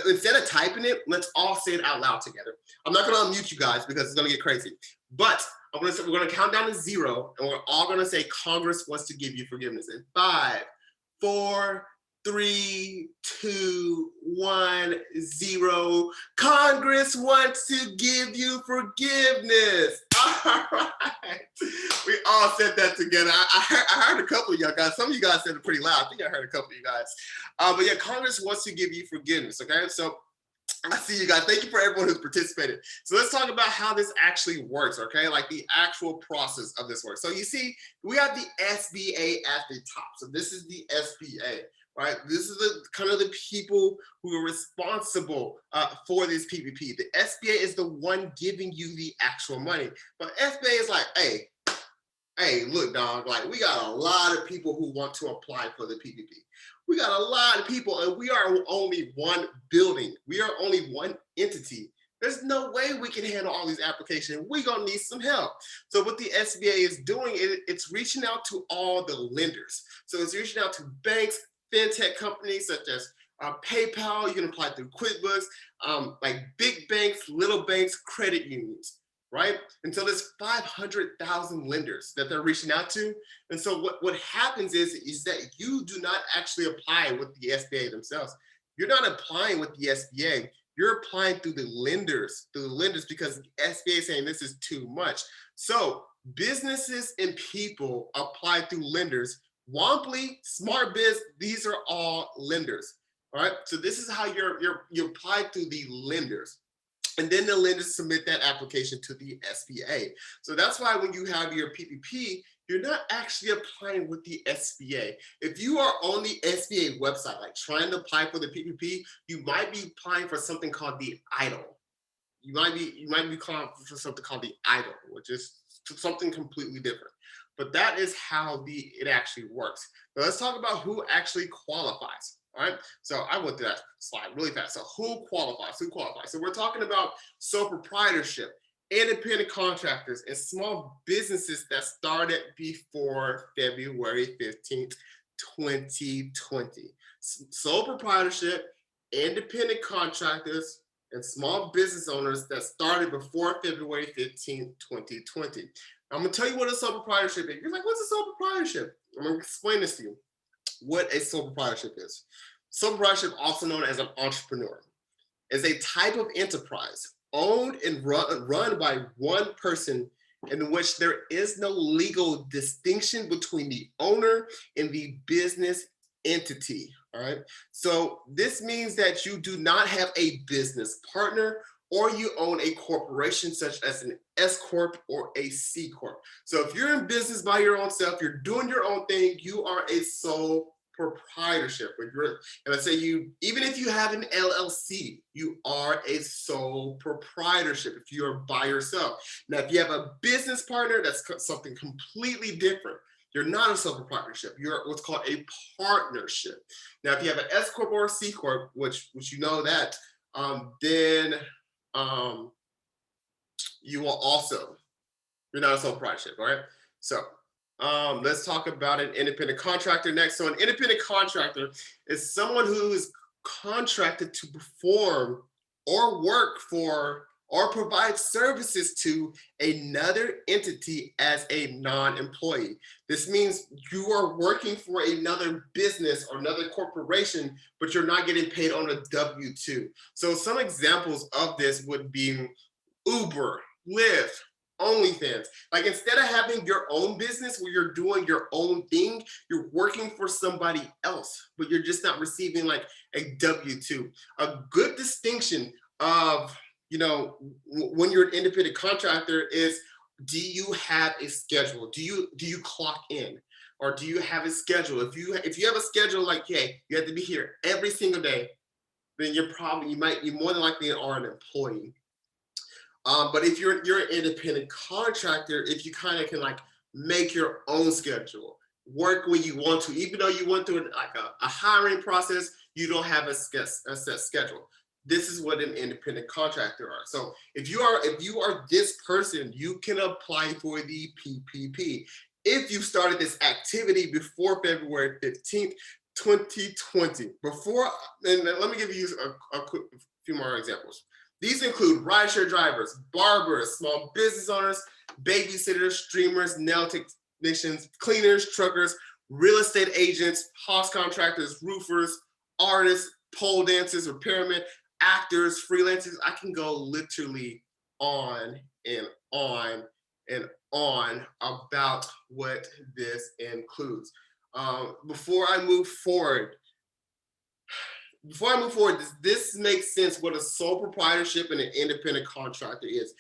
Instead of typing it, let's all say it out loud together. I'm not going to unmute you guys because it's going to get crazy. But we're going to count down to 0, and we're all going to say Congress wants to give you forgiveness. In 5, 4, 3, 2, 1, 0. Congress wants to give you forgiveness. All right. We all said that together. I heard a couple of y'all guys. Some of you guys said it pretty loud. I think I heard a couple of you guys. But yeah, Congress wants to give you forgiveness. Okay. So I see you guys. Thank you for everyone who's participated. So let's talk about how this actually works, okay? Like the actual process of this work. So you see, we have the SBA at the top. So this is the SBA, right? This is the kind of the people who are responsible for this PPP. The SBA is the one giving you the actual money. But SBA is like, hey, look, dog, like we got a lot of people who want to apply for the PPP. We got a lot of people and we are only one building. We are only one entity. There's no way we can handle all these applications. We're gonna need some help. So what the SBA is doing, it's reaching out to all the lenders. So it's reaching out to banks, fintech companies such as PayPal. You can apply through QuickBooks, like big banks, little banks, credit unions. Right? And so there's 500,000 lenders that they're reaching out to. And so what happens is that you do not actually apply with the SBA themselves. You're not applying with the SBA. You're applying through the lenders because the SBA is saying this is too much. So businesses and people apply through lenders. Womply, Smart Biz, these are all lenders. All right. So this is how you apply through the lenders. And then the lenders submit that application to the SBA. So that's why when you have your PPP, you're not actually applying with the SBA. If you are on the SBA website, like trying to apply for the PPP, you might be applying for something called the EIDL. You might be applying for something called the EIDL, which is something completely different. But that is how it actually works. Now let's talk about who actually qualifies. All right, so I went through that slide really fast. So who qualifies? Who qualifies? So we're talking about sole proprietorship, independent contractors, and small businesses that started before February 15th, 2020. Sole proprietorship, independent contractors, and small business owners that started before February 15th, 2020. I'm gonna tell you what a sole proprietorship is. You're like, what's a sole proprietorship? I'm gonna explain this to you. What a sole proprietorship is. Sole proprietorship, also known as an entrepreneur, is a type of enterprise owned and run by one person in which there is no legal distinction between the owner and the business entity. All right. So this means that you do not have a business partner or you own a corporation such as an S Corp or a C Corp. So if you're in business by your own self, you're doing your own thing, you are a sole proprietorship. And I say even if you have an LLC, you are a sole proprietorship if you are by yourself. Now, if you have a business partner, that's something completely different. You're not a sole proprietorship. You're what's called a partnership. Now, if you have an S Corp or a C Corp, which you know that, then you will also, you're not a sole proprietorship, all right? So let's talk about an independent contractor next. So an independent contractor is someone who is contracted to perform or work for or provide services to another entity as a non-employee. This means you are working for another business or another corporation, but you're not getting paid on a W-2. So some examples of this would be Uber, Lyft, OnlyFans. Like instead of having your own business where you're doing your own thing, you're working for somebody else, but you're just not receiving like a W-2. A good distinction of, you know, when you're an independent contractor is, do you have a schedule? Do you clock in? Or do you have a schedule? If you have a schedule like, hey, you have to be here every single day, then you more than likely are an employee. But if you're an independent contractor, if you kind of can like make your own schedule, work when you want to, even though you went through like a hiring process, you don't have a set schedule. This is what an independent contractor are. So if you are this person, you can apply for the PPP. If you started this activity before February 15th, 2020, and let me give you a few more examples. These include rideshare drivers, barbers, small business owners, babysitters, streamers, nail technicians, cleaners, truckers, real estate agents, house contractors, roofers, artists, pole dancers, repairmen, actors, freelancers. I can go literally on and on and on about what this includes. Before I move forward, this makes sense what a sole proprietorship and an independent contractor is.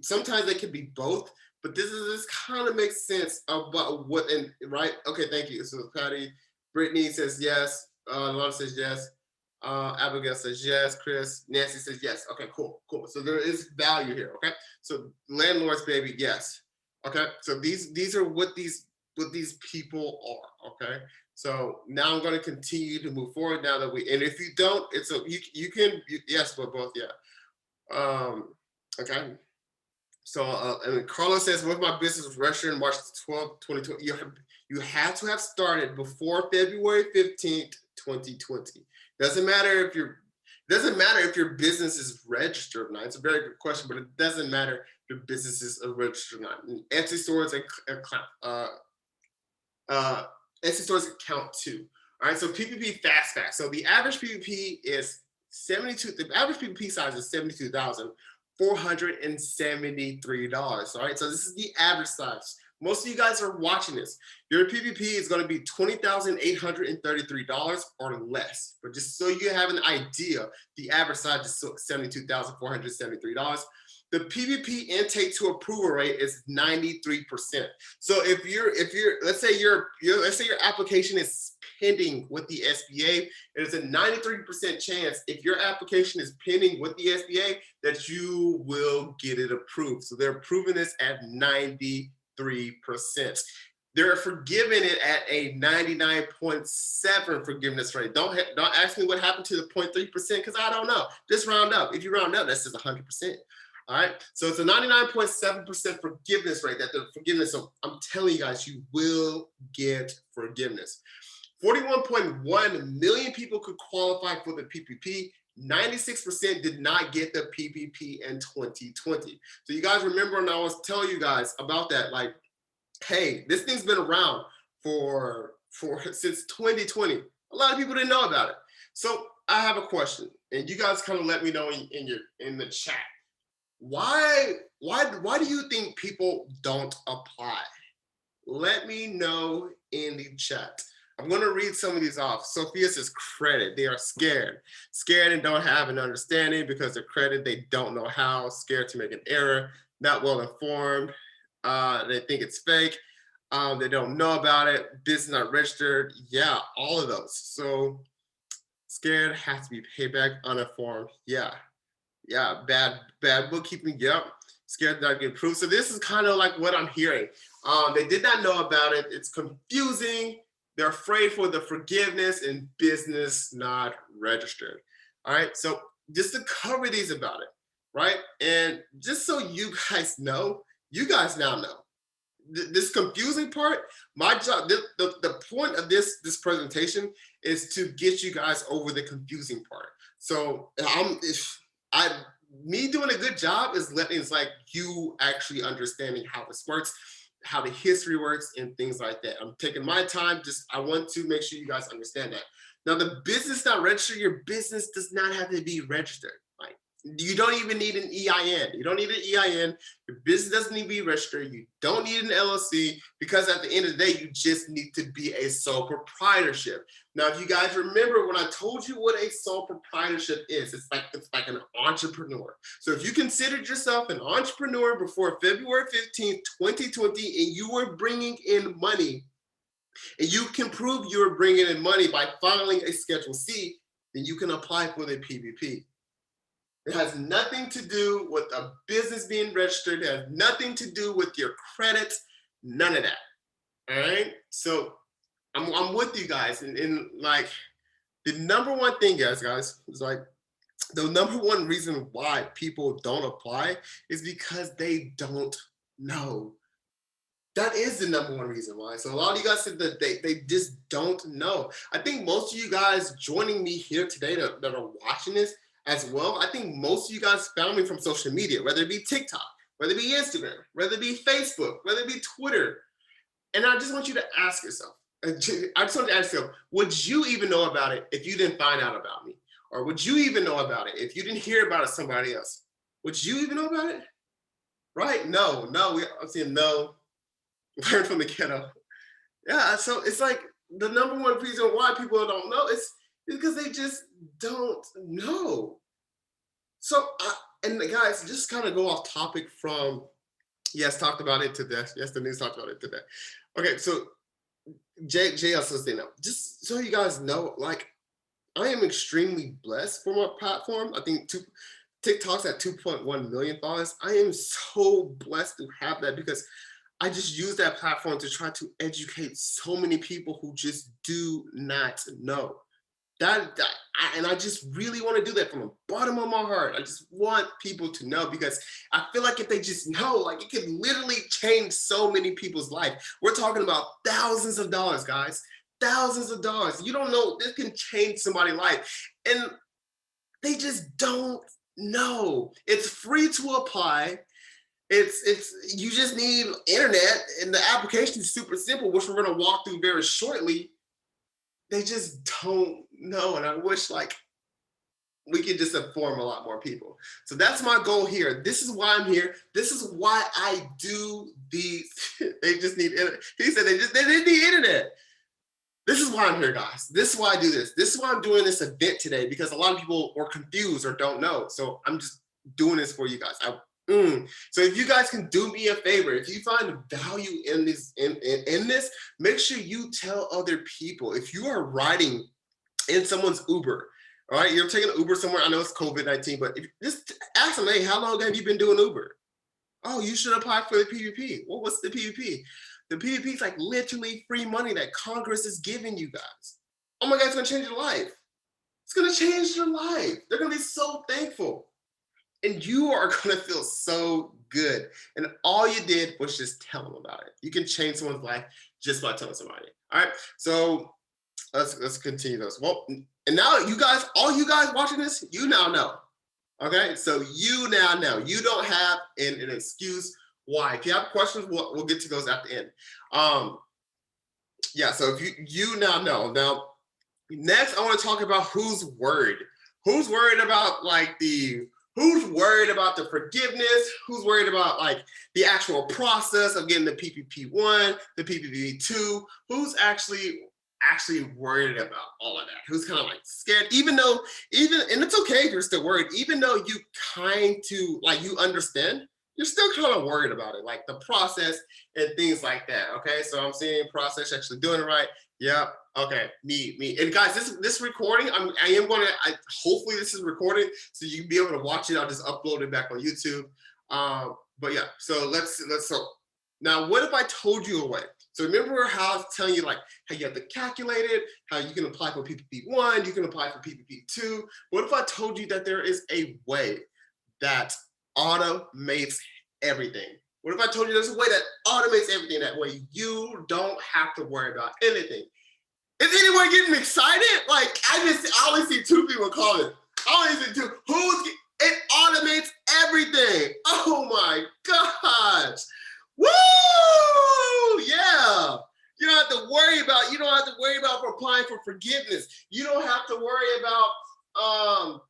Sometimes they can be both, but this kind of makes sense about what, and right? Okay, thank you. So Patty, Brittany says yes. Lana says yes. Abigail says yes. Chris, Nancy says yes. Okay, cool. So there is value here. Okay, so landlords, baby, yes. Okay, so these are what these people are. Okay. So now I'm going to continue to move forward now that and if you don't, it's you can, yes, but both, yeah. Okay. So and Carlos says, with my business was registered in March 12, 2020, you have to have started before February 15th, 2020. Doesn't matter if your business is registered or not. It's a very good question, but it doesn't matter if your business is registered or not. And Etsy stores and Etsy stores count too. All right, so PPP Fast Facts. So the average PPP is the average PPP size is $72,473. All right, so this is the average size. Most of you guys are watching this. Your PPP is going to be $20,833 or less. But just so you have an idea, the average size is $72,473. The PPP intake to approval rate is 93%. So if let's say your application is pending with the SBA, there's a 93% chance if your application is pending with the SBA that you will get it approved. So they're approving this at 93%. They're forgiving it at a 99.7 forgiveness rate. Don't ask me what happened to the 0.3% because I don't know. Just round up. If you round up, that's just 100%. All right, so it's a 99.7% forgiveness rate that they're forgiveness. So I'm telling you guys, you will get forgiveness. 41.1 million people could qualify for the PPP. 96% did not get the PPP in 2020. So you guys remember when I was telling you guys about that, like, hey, this thing's been around for since 2020. A lot of people didn't know about it. So I have a question, and you guys kind of let me know in the chat. Why do you think people don't apply? Let me know in the chat. I'm going to read some of these off. Sophia says credit. They are scared and don't have an understanding because of credit. They don't know how. Scared to make an error. Not well informed. They think it's fake. They don't know about it. Business not registered. Yeah, all of those. So scared, has to be paid back, uninformed. Yeah, bad bookkeeping. Yep. Scared not get approved. So this is kind of like what I'm hearing. They did not know about it. It's confusing. They're afraid for the forgiveness and business not registered. All right. So just to cover these about it, right? And just so you guys know, you guys now know. This confusing part, my job, the point of this presentation is to get you guys over the confusing part. So me doing a good job is it's like you actually understanding how this works, how the history works, and things like that. I'm taking my time. I want to make sure you guys understand that. Now, the business not registered, your business does not have to be registered. Like, you don't even need an EIN. You don't need an EIN. Your business doesn't need to be registered. You don't need an LLC because at the end of the day, you just need to be a sole proprietorship. Now, if you guys remember when I told you what a sole proprietorship is, it's like an entrepreneur. So if you considered yourself an entrepreneur before February 15th, 2020, and you were bringing in money, and you can prove you were bringing in money by filing a Schedule C, then you can apply for the PPP. It has nothing to do with a business being registered. It has nothing to do with your credit, none of that. All right. So I'm with you guys. And like the number one thing, guys, is like the number one reason why people don't apply is because they don't know. That is the number one reason why. So a lot of you guys said that they just don't know. I think most of you guys joining me here today that are watching this as well, I think most of you guys found me from social media, whether it be TikTok, whether it be Instagram, whether it be Facebook, whether it be Twitter. And I just want you to ask yourself, I just want to ask you, would you even know about it if you didn't find out about me? Or would you even know about it if you didn't hear about it somebody else? Would you even know about it? Right? No, I'm saying no. Learn from the ghetto. Yeah, so it's like the number one reason why people don't know is because they just don't know. So, and guys, just kind of go off topic from, yes, talked about it today. Yes, the news talked about it today. Okay, so Jay also said no. Just so you guys know, like, I am extremely blessed for my platform. I think TikTok's at 2.1 million followers. I am so blessed to have that because I just use that platform to try to educate so many people who just do not know. And I just really want to do that from the bottom of my heart. I just want people to know because I feel like if they just know, like it could literally change so many people's life. We're talking about thousands of dollars, guys, thousands of dollars. You don't know, this can change somebody's life. And they just don't know. It's free to apply. It's you just need internet and the application is super simple, which we're going to walk through very shortly. They just don't know. And I wish like we could just inform a lot more people. So that's my goal here. This is why I'm here. This is why I do these. They just need internet. He said they need internet. This is why I'm here, guys. This is why I do this. This is why I'm doing this event today, because a lot of people are confused or don't know. So I'm just doing this for you guys. So if you guys can do me a favor, if you find value in this, in this, make sure you tell other people. If you are riding in someone's Uber, all right, you're taking an Uber somewhere. I know it's COVID-19, but if, just ask them, hey, how long have you been doing Uber? Oh, you should apply for the PPP. Well, what's the PPP? The PPP is like literally free money that Congress is giving you guys. Oh my God, it's gonna change your life. It's gonna change your life. They're gonna be so thankful. And you are gonna feel so good. And all you did was just tell them about it. You can change someone's life just by telling somebody. All right, so let's continue this. Well, and now you guys, all you guys watching this, you now know. Okay, so you now know. You don't have an excuse why. If you have questions, we'll get to those at the end. Yeah, so if you now know. Now, next I want to talk about who's worried. Who's worried about like who's worried about the forgiveness? Who's worried about like the actual process of getting the PPP-1, the PPP-2? Who's actually worried about all of that? Who's kind of like scared, even and it's okay if you're still worried, even though you you understand, you're still kind of worried about it, like the process and things like that. Okay, so I'm seeing process, actually doing it right. Yeah. Okay. Me. And guys, this recording, hopefully this is recorded so you can be able to watch it. I'll just upload it back on YouTube. But yeah, so so now what if I told you a way? So remember how I was telling you like how you have to calculate it, how you can apply for PPP-1, you can apply for PPP-2. What if I told you that there is a way that automates everything? What if I told you there's a way that automates everything? That way you don't have to worry about anything. Is anyone getting excited? Like I only see two people calling. I only see two. It automates everything. Oh my gosh. Woo! Yeah. You don't have to worry about for applying for forgiveness. You don't have to worry about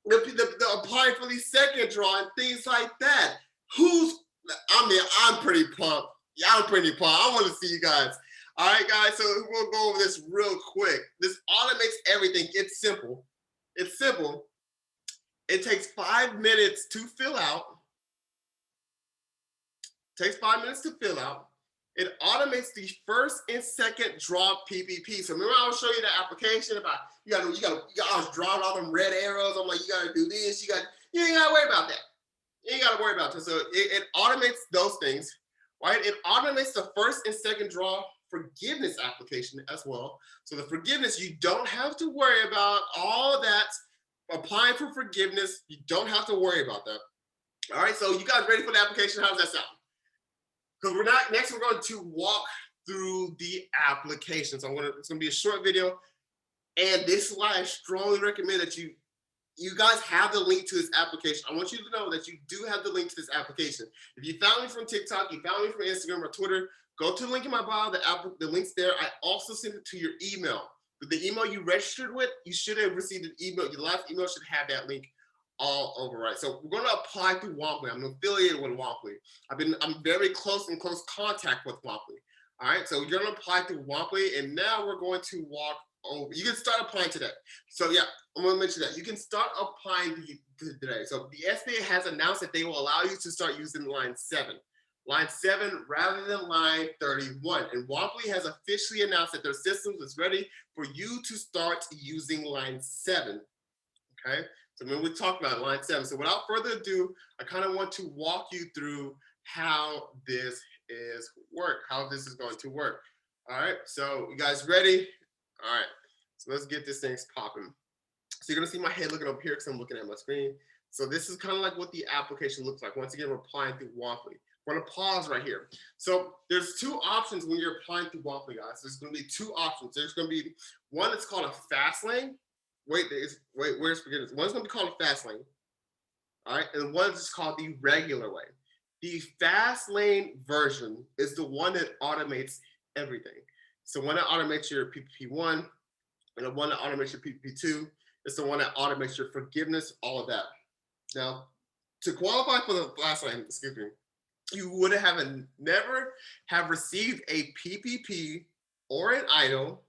the applying for the second draw and things like that. I'm pretty pumped. Yeah, I'm pretty pumped. I want to see you guys. All right, guys, so we'll go over this real quick. This automates everything. It's simple. It's simple. It takes 5 minutes to fill out. Takes 5 minutes to fill out. It automates the first and second draw PPP. So remember I was showing you the application about I was drawing all them red arrows. I'm like, you gotta do this, you ain't gotta worry about that. You ain't gotta worry about that. So it automates those things, right? It automates the first and second draw forgiveness application as well. So the forgiveness, you don't have to worry about all that. Applying for forgiveness, you don't have to worry about that. All right, so you guys ready for the application? How does that sound? Because next we're going to walk through the application. So it's gonna be a short video. And this is why I strongly recommend that you guys have the link to this application. I want you to know that you do have the link to this application. If you found me from TikTok, you found me from Instagram or Twitter, go to the link in my bio, the link's there. I also sent it to your email. With the email you registered with, you should have received an email. Your last email should have that link all over, right? So we're going to apply through Womply. I'm affiliated with Womply. I'm very in close contact with Womply. All right, so you're going to apply through Womply, and now we're going to walk over. You can start applying today. So yeah, I'm going to mention that. You can start applying today. So the SBA has announced that they will allow you to start using line 7. Line 7 rather than line 31. And Womply has officially announced that their system is ready for you to start using line 7. Okay, so when we talk about line 7. So without further ado, I kind of want to walk you through how this is how this is going to work. All right, so you guys ready? All right, so let's get this thing popping. So you're gonna see my head looking up here because I'm looking at my screen. So this is kind of like what the application looks like. Once again, we're applying through Womply. We're gonna pause right here. So there's 2 options when you're applying through Womply, guys. There's gonna be 2 options. There's gonna be one that's called a fast lane. Where's forgiveness? One's gonna be called a fast lane. All right, and one's just called the regular way. The fast lane version is the one that automates everything. So one that automates your PPP1 and the one that automates your PPP2. It's the one that automates your forgiveness, all of that. Now, to qualify for the fast lane, excuse me, you would have never have received a PPP or an EIDL.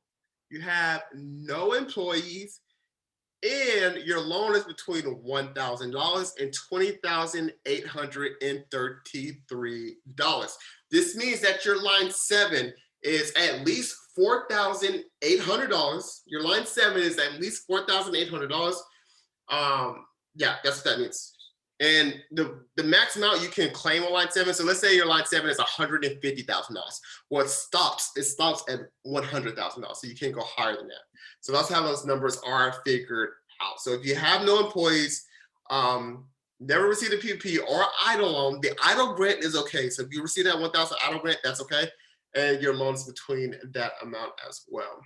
You have no employees, and your loan is between $1,000 and $20,833. This means that your line 7 is at least $4,800. Your line 7 is at least $4,800. Yeah, that's what that means. And the max amount you can claim on line 7. So let's say your line 7 is $150,000. Well, it stops at $100,000. So you can't go higher than that. So that's how those numbers are figured out. So if you have no employees, never received a PPP or EIDL loan, the EIDL grant is okay. So if you receive that $1,000 EIDL grant, that's okay. And your loan's between that amount as well.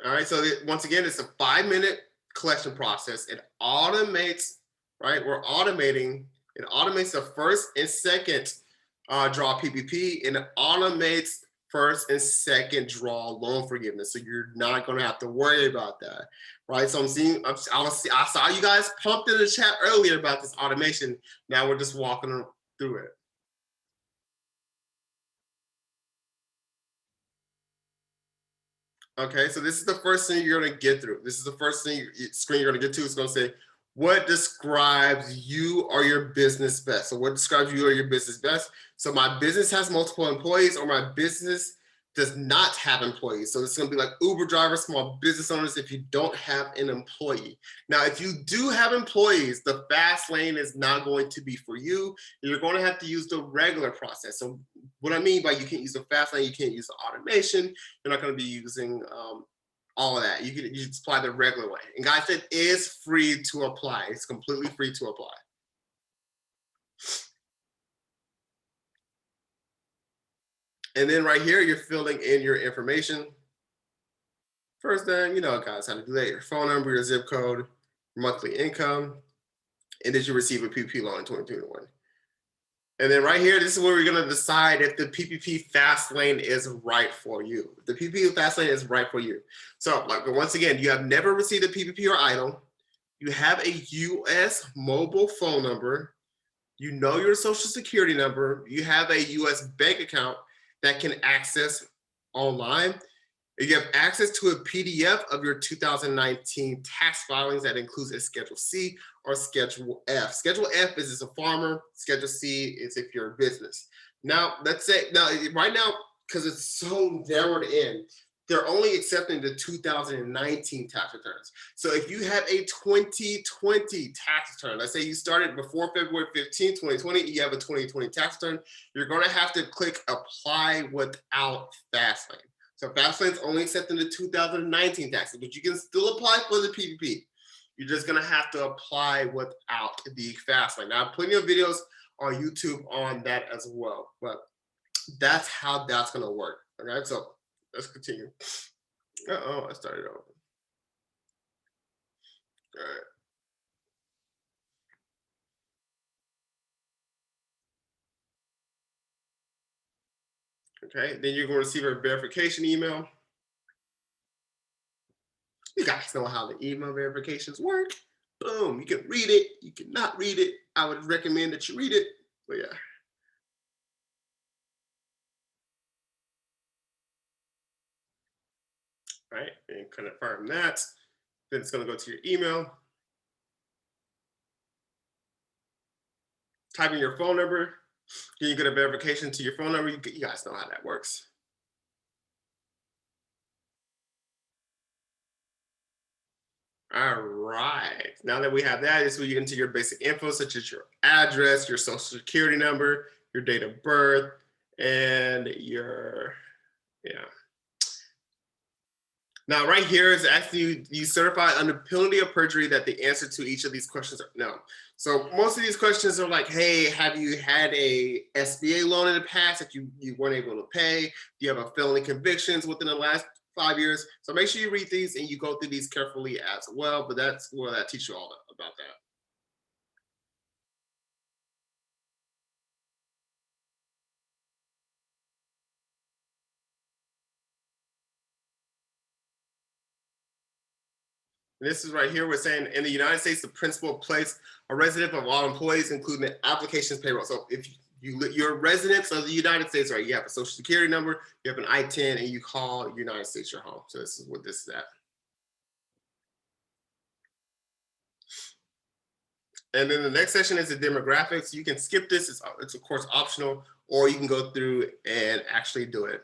All right, so once again, it's a 5-minute collection process. It automates, right? We're automating, it automates the first and second draw PPP, and it automates first and second draw loan forgiveness. So you're not gonna have to worry about that, right? So I saw you guys pumped in the chat earlier about this automation. Now we're just walking through it. Okay, so this is the first thing you're gonna get through. This is the first screen you're gonna get to. It's gonna say, what describes you or your business best? So what describes you or your business best? So my business has multiple employees, or my business does not have employees. So it's gonna be like Uber drivers, small business owners, if you don't have an employee. Now, if you do have employees, the fast lane is not going to be for you. You're gonna have to use the regular process. So what I mean by you can't use the fast lane, you can't use the automation, you're not gonna be using all of that. You just apply the regular way. And guys, it is free to apply. It's completely free to apply. And then right here, you're filling in your information. First thing, you know, guys, how to do that. Your phone number, your zip code, your monthly income, and did you receive a PPP loan in 2021? And then right here, this is where we're gonna decide if the PPP Fast Lane is right for you. The PPP Fast Lane is right for you. So like, once again, you have never received a PPP or EIDL. You have a US mobile phone number. You know your social security number. You have a US bank account that can access online. You have access to a PDF of your 2019 tax filings that includes a Schedule C or Schedule F. Schedule F is as a farmer. Schedule C is if you're a business. Now, let's say, right now, because it's so narrowed in, they're only accepting the 2019 tax returns. So if you have a 2020 tax return, let's say you started before February 15, 2020, you have a 2020 tax return, you're gonna have to click apply without Fastlane. So Fastlane's only accepting the 2019 taxes, but you can still apply for the PPP. You're just gonna have to apply without the Fastlane. Now, I have plenty of videos on YouTube on that as well, but that's how that's gonna work. Okay, so let's continue. I started over. All right. Okay, then you're going to receive a verification email. You guys know how the email verifications work. Boom, you can read it, you cannot read it. I would recommend that you read it, but yeah. Right, and confirm that. Then it's gonna go to your email. Type in your phone number. Then you get a verification to your phone number. You guys know how that works. All right, now that we have that, this is where you get into your basic info, such as your address, your social security number, your date of birth, and your, yeah. Now, right here is actually you certify under penalty of perjury that the answer to each of these questions are no. So most of these questions are like, hey, have you had a SBA loan in the past that you weren't able to pay? Do you have a felony convictions within the last 5 years? So make sure you read these and you go through these carefully as well, but that's where that teaches you all about that. And this is right here, we're saying in the United States, the principal place a resident of all employees, including the application's payroll. So if you're residents of the United States, right, you have a social security number, you have an I-10, and you call United States your home. So this is what this is at. And then the next section is the demographics. You can skip this, it's of course optional, or you can go through and actually do it.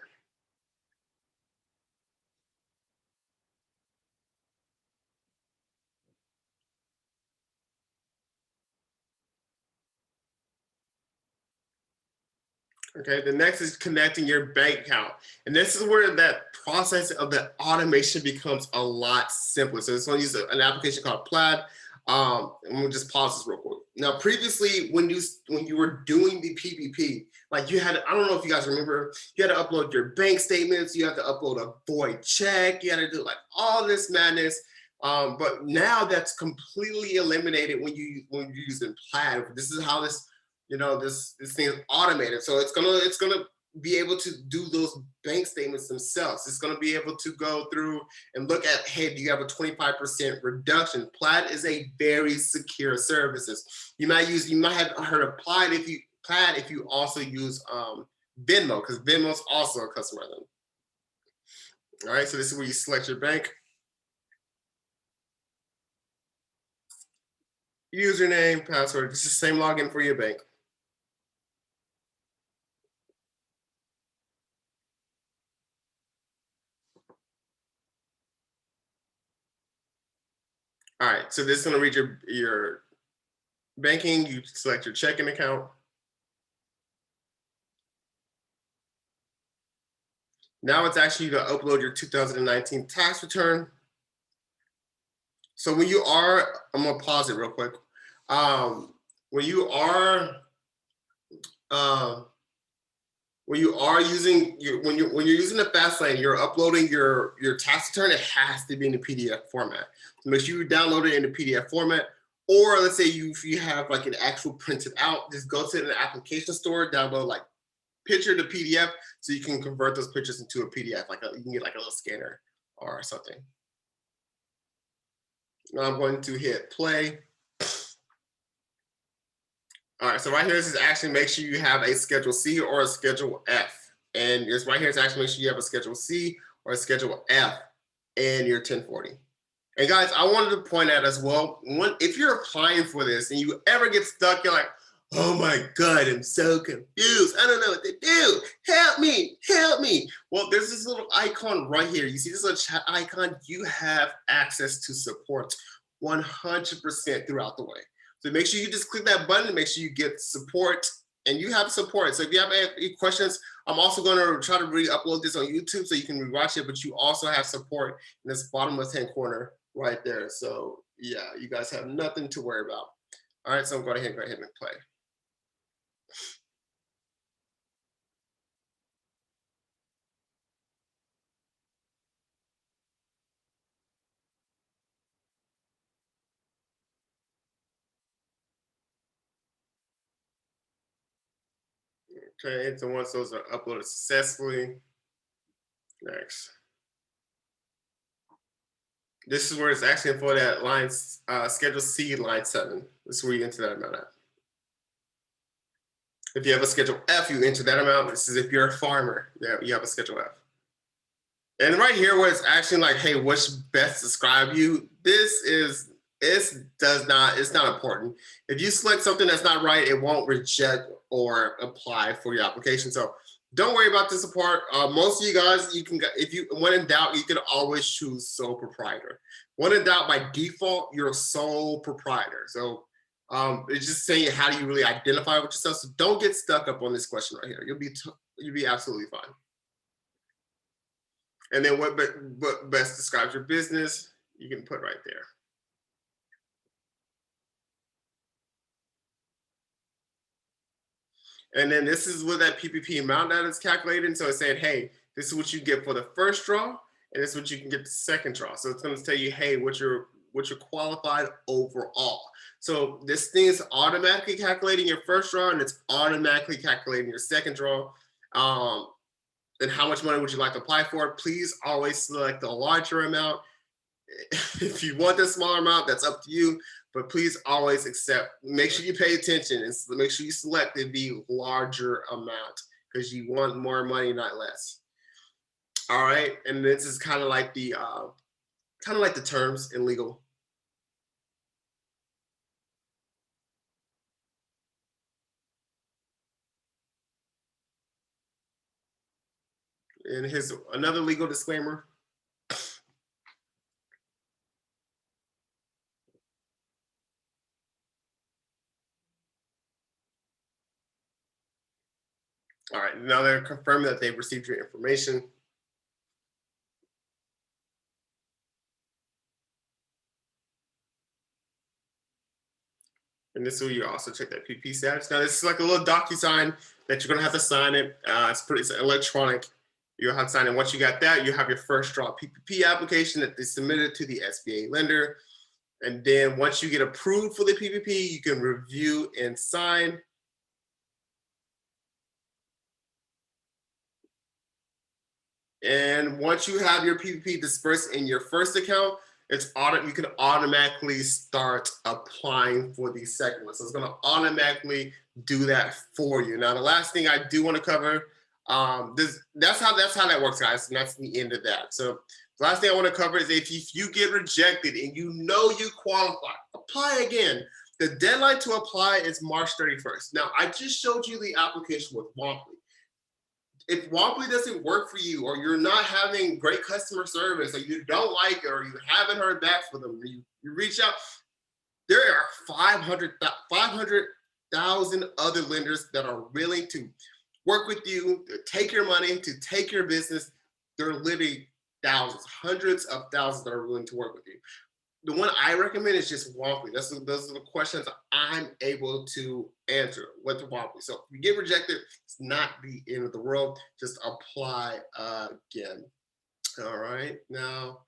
Okay, the next is connecting your bank account. And this is where that process of the automation becomes a lot simpler. So this one uses an application called Plaid. And we'll just pause this real quick. Now, previously, when you were doing the PPP, like you had, I don't know if you guys remember, you had to upload your bank statements, you had to upload a void check, you had to do like all this madness. But now that's completely eliminated when you're using Plaid. This is how this thing is automated. So it's gonna be able to do those bank statements themselves. It's gonna be able to go through and look at, hey, do you have a 25% reduction? Plaid is a very secure services. You might have heard of Plaid if you also use Venmo, because Venmo is also a customer of them. All right, so this is where you select your bank. Username, password, it's the same login for your bank. All right, so this is gonna read your banking, you select your checking account. Now it's actually to upload your 2019 tax return. So when you are, I'm gonna pause it real quick. When you're using the fast lane, you're uploading your tax return. It has to be in the PDF format. So make sure you download it in the PDF format. Or let's say if you have like an actual printed out, just go to an application store, download like picture to PDF, so you can convert those pictures into a PDF. You can get like a little scanner or something. Now I'm going to hit play. All right, so right here, this is actually make sure you have a Schedule C or a Schedule F. And it's right here, it's actually make sure you have a Schedule C or a Schedule F in your 1040. And guys, I wanted to point out as well, if you're applying for this and you ever get stuck, you're like, oh my God, I'm so confused. I don't know what to do. Help me, help me. Well, there's this little icon right here. You see this little chat icon? You have access to support 100% throughout the way. So make sure you just click that button and make sure you get support, and you have support. So if you have any questions, I'm also going to try to re-upload this on YouTube so you can rewatch it, but you also have support in this bottom left-hand corner right there. So yeah, you guys have nothing to worry about. All right, so I'm going to go ahead and play. Okay, so once those are uploaded successfully, next. This is where it's actually for that line, Schedule C, line 7. This is where you enter that amount at. If you have a Schedule F, you enter that amount. This is if you're a farmer, yeah, you have a Schedule F. And right here, where it's actually like, hey, what's best describe you? It's not important. If you select something that's not right, it won't reject or apply for your application. So don't worry about this part. Most of you guys, when in doubt, you can always choose sole proprietor. When in doubt, by default, you're a sole proprietor. So it's just saying how do you really identify with yourself. So don't get stuck up on this question right here. You'll be absolutely fine. And then what best describes your business, you can put right there. And then this is what that PPP amount that is calculated. So it's saying, hey, this is what you get for the first draw, and this is what you can get the second draw. So it's going to tell you, hey, what you're qualified overall. So this thing is automatically calculating your first draw, and it's automatically calculating your second draw. And how much money would you like to apply for? Please always select the larger amount. If you want the smaller amount, that's up to you. But please always make sure you pay attention and make sure you select the larger amount because you want more money, not less. All right, and this is kind of like the terms in legal. And here's another legal disclaimer. All right, now they're confirming that they've received your information. And this is where you also check that PPP status. Now this is like a little DocuSign that you're gonna have to sign it. It's electronic. You'll have to sign it. Once you got that, you have your first draw PPP application that they submitted to the SBA lender. And then once you get approved for the PPP, you can review and sign. And once you have your PPP dispersed in your first account, you can automatically start applying for the second one. So it's going to automatically do that for you. Now, the last thing I do want to cover, that's how that works, guys. And that's the end of that. So the last thing I want to cover is if you get rejected and you know you qualify, apply again. The deadline to apply is March 31st. Now, I just showed you the application with Womply. If Womply doesn't work for you, or you're not having great customer service, or you don't like it, or you haven't heard back from them, you reach out, there are 500,000 other lenders that are willing to work with you, to take your money, to take your business. There are literally thousands, hundreds of thousands that are willing to work with you. The one I recommend is just Womply. Those are the questions I'm able to answer with Womply. So if you get rejected, it's not the end of the world. Just apply again. All right. Now,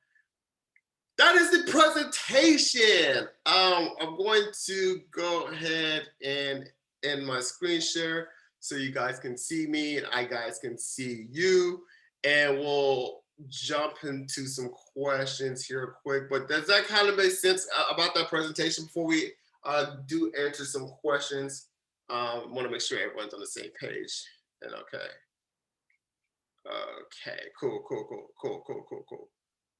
that is the presentation. I'm going to go ahead and end my screen share so you guys can see me and I guys can see you. And we'll jump into some questions here quick, but does that kind of make sense about that presentation before we do answer some questions? I want to make sure everyone's on the same page. And okay, cool.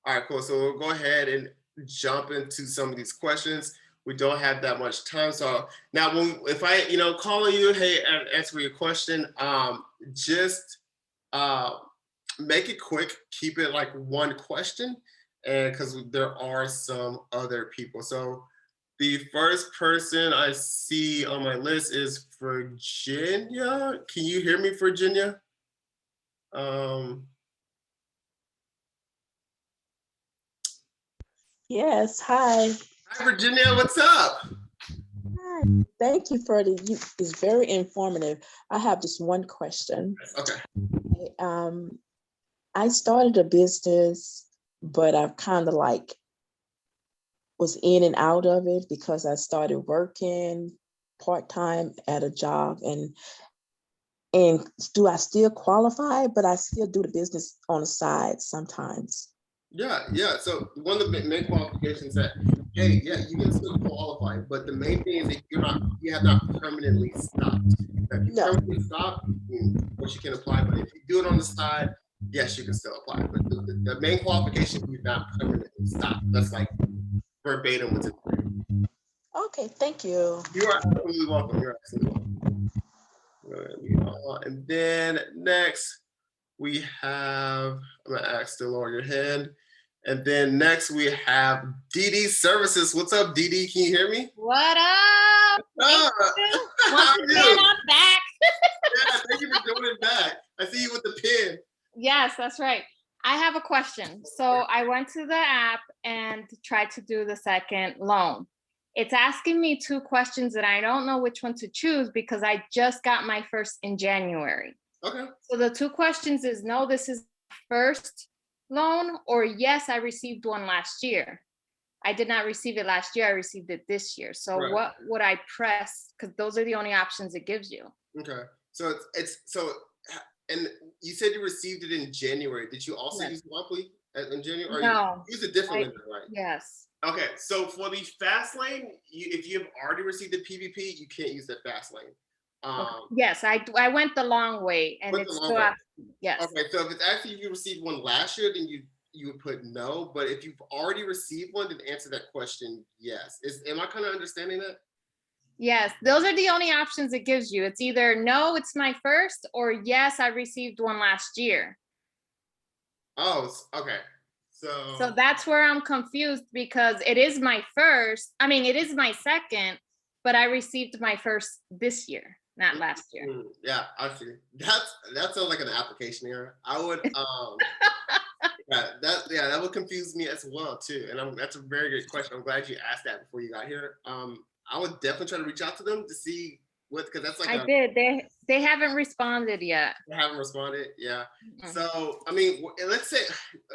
All right, cool. So we'll go ahead and jump into some of these questions. We don't have that much time. So now if I, calling you, hey, answer your question, just make it quick, keep it like one question, and because there are some other people. So the first person I see on my list is Virginia. Can you hear me, Virginia? Yes, hi. Hi, Virginia, what's up? Hi. Thank you for it's very informative. I have just one question. Okay. I started a business, but I've kind of was in and out of it because I started working part-time at a job, and And do I still qualify? But I still do the business on the side sometimes. Yeah. So one of the main qualifications that, hey, yeah, you can still qualify, but the main thing is that you have not permanently stopped. If you No. permanently stop, of course you can apply, but if you do it on the side, yes, you can still apply. But the main qualification, you've not permanently stopped. That's like verbatim what's in there. Okay, thank you. You are absolutely welcome. You're absolutely welcome. And then next we have, I'm gonna ask to lower your hand. And then next we have DD Services. What's up, DD? Can you hear me? What up? Ah, how Once are again, you? I'm back. Yeah, thank you for joining back. I see you with the pin. Yes, that's right. I have a question. So I went to the app and tried to do the second loan. It's asking me 2 questions that I don't know which one to choose because I just got my first in January. Okay. So the 2 questions is no, this is first loan, or yes, I received one last year. I did not receive it last year. I received it this year. So Right. what would I press? Because those are the only options it gives you. Okay. So and you said you received it in January. Did you also Yes. use monthly in January? Or No. you used a different lender, right? Yes. Okay, so for the fast lane, if you have already received the PPP, you can't use the fast lane. Yes, I went the long way, and Went the it's long still way. yes. Okay, so if it's actually you received one last year, then you would put no. But if you've already received one, then answer that question yes. Am I kind of understanding that? Yes, those are the only options it gives you. It's either no, it's my first, or yes, I received one last year. Oh, okay. So that's where I'm confused because it is my first. I mean, it is my second, but I received my first this year, not last year. Yeah, I see. That sounds like an application error. I would that would confuse me as well too. And that's a very good question. I'm glad you asked that before you got here. I would definitely try to reach out to them to see what, because that's like I did. They haven't responded yet. They haven't responded. Yeah. Mm-mm. So I mean, let's say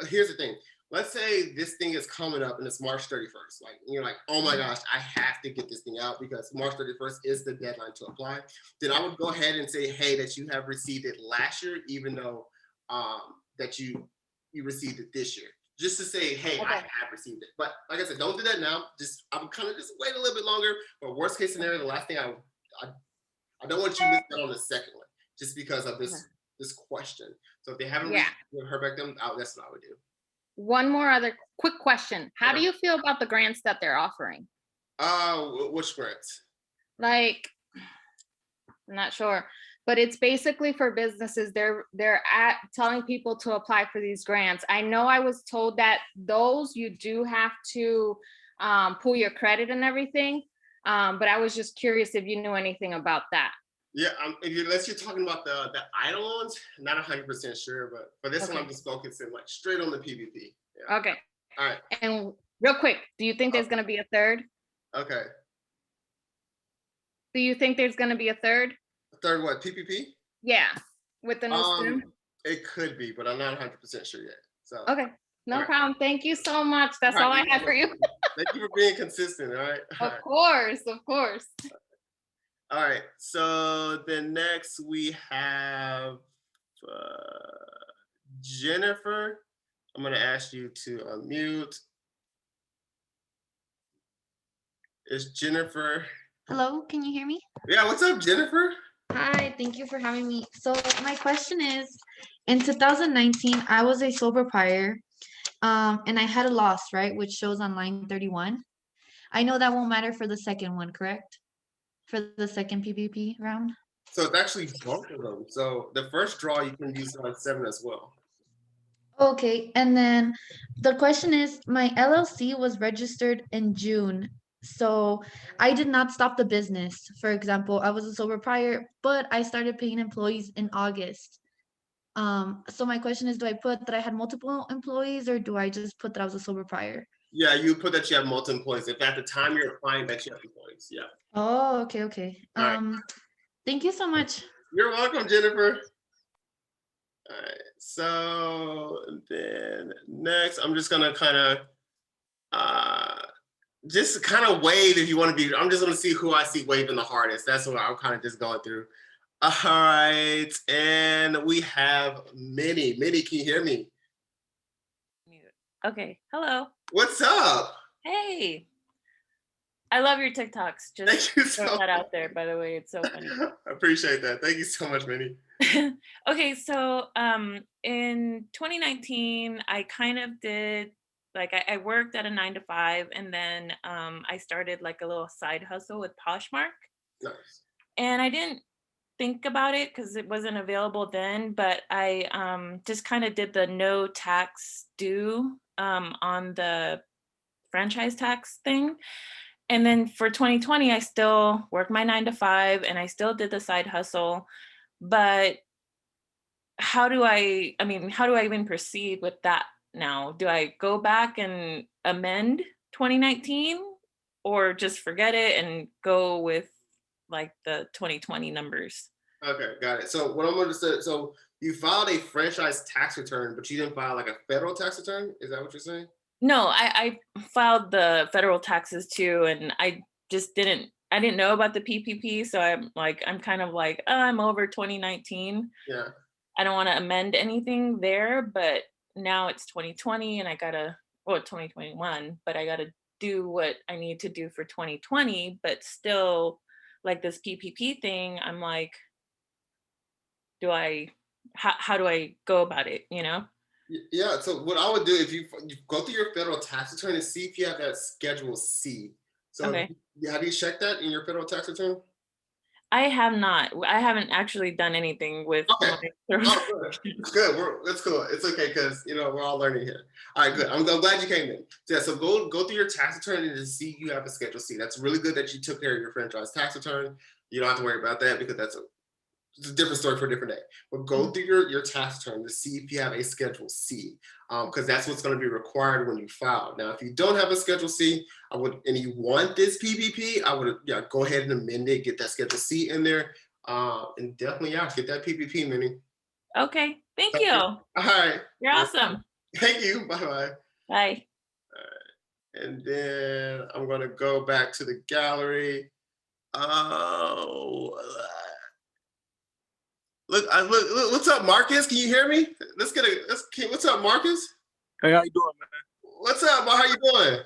here's the thing. Let's say this thing is coming up and it's March 31st. Like you're like, oh my gosh, I have to get this thing out because March 31st is the deadline to apply. Then I would go ahead and say, hey, that you have received it last year, even though that you received it this year. Just to say, hey, I have received it. But like I said, don't do that now. I would kind of just wait a little bit longer. But worst case scenario, the last thing I don't want you to miss out on the second one just because of this question. So if they haven't heard back them, that's what I would do. One more other quick question. How do you feel about the grants that they're offering? Which grants? Like, I'm not sure, but it's basically for businesses. They're telling people to apply for these grants. I know I was told that those you do have to pull your credit and everything, but I was just curious if you knew anything about that. Yeah, unless you're talking about the idle loans, not 100% sure, but for this one, I'm just focusing like straight on the PPP. Yeah. Okay. All right. And real quick, do you think there's going to be a third? Okay. Do you think there's going to be a third? A third what? PPP? Yeah, with the new STEM? It could be, but I'm not 100% sure yet. So. Okay, no problem. Thank you so much. That's all I had for you. Thank you for being consistent. All right. Of course, of course. All right, so then next we have Jennifer. I'm gonna ask you to unmute. Is Jennifer? Hello, can you hear me? Yeah, what's up, Jennifer? Hi, thank you for having me. So my question is, in 2019, I was a sole proprietor, and I had a loss, right, which shows on line 31. I know that won't matter for the second one, correct? For the second PPP round? So it's actually both of them. So the first draw, you can use line 7 as well. Okay, and then the question is, my LLC was registered in June. So I did not stop the business. For example, I was a sole proprietor, but I started paying employees in August. So my question is, do I put that I had multiple employees or do I just put that I was a sole proprietor? Yeah, you put that you have multiple employees. If at the time you're applying that you have employees, yeah. Oh, okay. All right. Thank you so much. You're welcome, Jennifer. All right, so then next, I'm just gonna kind of wave if you want to be. I'm just gonna see who I see waving the hardest. That's what I'm kind of just going through. All right, and we have Minnie. Minnie, can you hear me? Okay, hello. What's up? Hey. I love your TikToks. Just Thank you throw so that much. out there, by the way. It's so funny. I appreciate that. Thank you so much, Minnie. Okay, so in 2019, I kind of did like I worked at a 9 to 5, and then I started like a little side hustle with Poshmark. Nice. And I didn't think about it because it wasn't available then, but I just kind of did the no tax due on the franchise tax thing. And then for 2020, I still worked my 9 to 5 and I still did the side hustle. But how do I even proceed with that now? Do I go back and amend 2019 or just forget it and go with like the 2020 numbers? Okay, got it. So what I'm going to say, so you filed a franchise tax return, but you didn't file like a federal tax return? Is that what you're saying? No, I filed the federal taxes too, and I didn't know about the PPP, so I'm kind of like, oh, I'm over 2019. Yeah. I don't want to amend anything there, but now it's 2020 and 2021, but I got to do what I need to do for 2020, but still like this PPP thing, I'm like, how do I go about it, you know? Yeah, so what I would do if you go through your federal tax return and see if you have that Schedule C. So Okay. have you checked that in your federal tax return? I have not. I haven't actually done anything with Okay. my Oh, good. That's cool. It's okay because we're all learning here. All right, good. I'm glad you came in. So, yeah, so go through your tax return and just see you have a Schedule C. That's really good that you took care of your franchise tax return. You don't have to worry about that because it's a different story for a different day. But go through your tax return to see if you have a Schedule C, because that's what's going to be required when you file. Now, if you don't have a Schedule C, and you want this PPP, I would go ahead and amend it, get that Schedule C in there, and definitely get that PPP, Minnie. Okay, thank you. All right. You're awesome. Thank you. Bye-bye. Bye. And then I'm going to go back to the gallery. Oh, look, what's up, Marcus? Can you hear me? What's up, Marcus? Hey, how you doing, man? What's up, man? How you doing?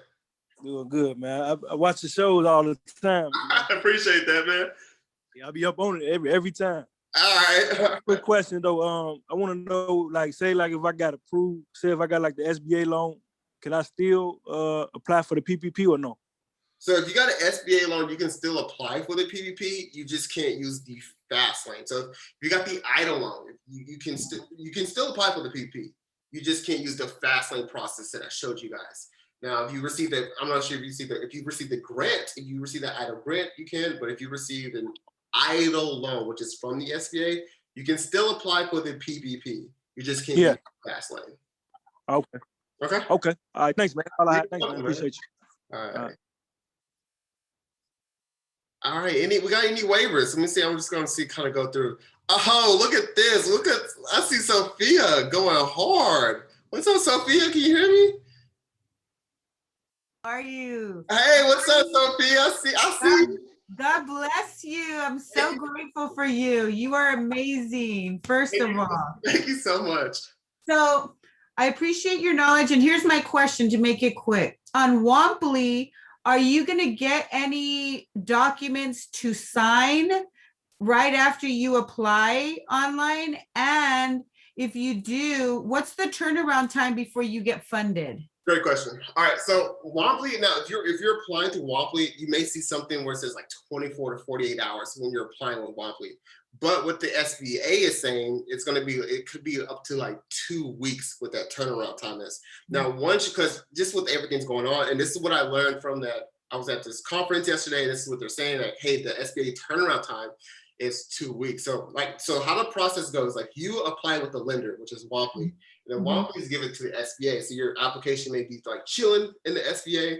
Doing good, man. I watch the shows all the time. I appreciate that, man. Yeah, I'll be up on it every time. All right. Quick question though. I want to know, like, say, like, if I got approved, say if I got like the SBA loan, can I still apply for the PPP or no? So if you got an SBA loan, you can still apply for the PPP. You just can't use the fast lane. So if you got the idle loan, you can still apply for the PPP. You just can't use the fast lane process that I showed you guys. Now, if you receive that, I'm not sure if you receive the grant, if you receive that idle grant, you can. But if you receive an idle loan, which is from the SBA, you can still apply for the PPP. You just can't use the fast lane. Okay. Okay. Okay. All right. Thanks, man. All right. Thanks, man. Appreciate you. All right. All right. We got any waivers? Let me see. I'm just going to kind of go through. Oh, look at this. I see Sophia going hard. What's up, Sophia? Can you hear me? How are you? Hey, what's up, Sophia? I see. God bless you. I'm so grateful for you. You are amazing, first of all. Thank you so much. So I appreciate your knowledge. And here's my question to make it quick. On Womply, are you going to get any documents to sign right after you apply online? And if you do, what's the turnaround time before you get funded? Great question. All right, so Womply, now if you're applying to Womply, you may see something where it says like 24 to 48 hours when you're applying with Womply. But what the SBA is saying, it could be up to like 2 weeks what that turnaround time is. Now, because just with everything's going on, and this is what I learned from that, I was at this conference yesterday, and this is what they're saying, that, hey, the SBA turnaround time is 2 weeks. So how the process goes, like you apply with the lender, which is Womply, and then Womply is given to the SBA. So your application may be like chilling in the SBA.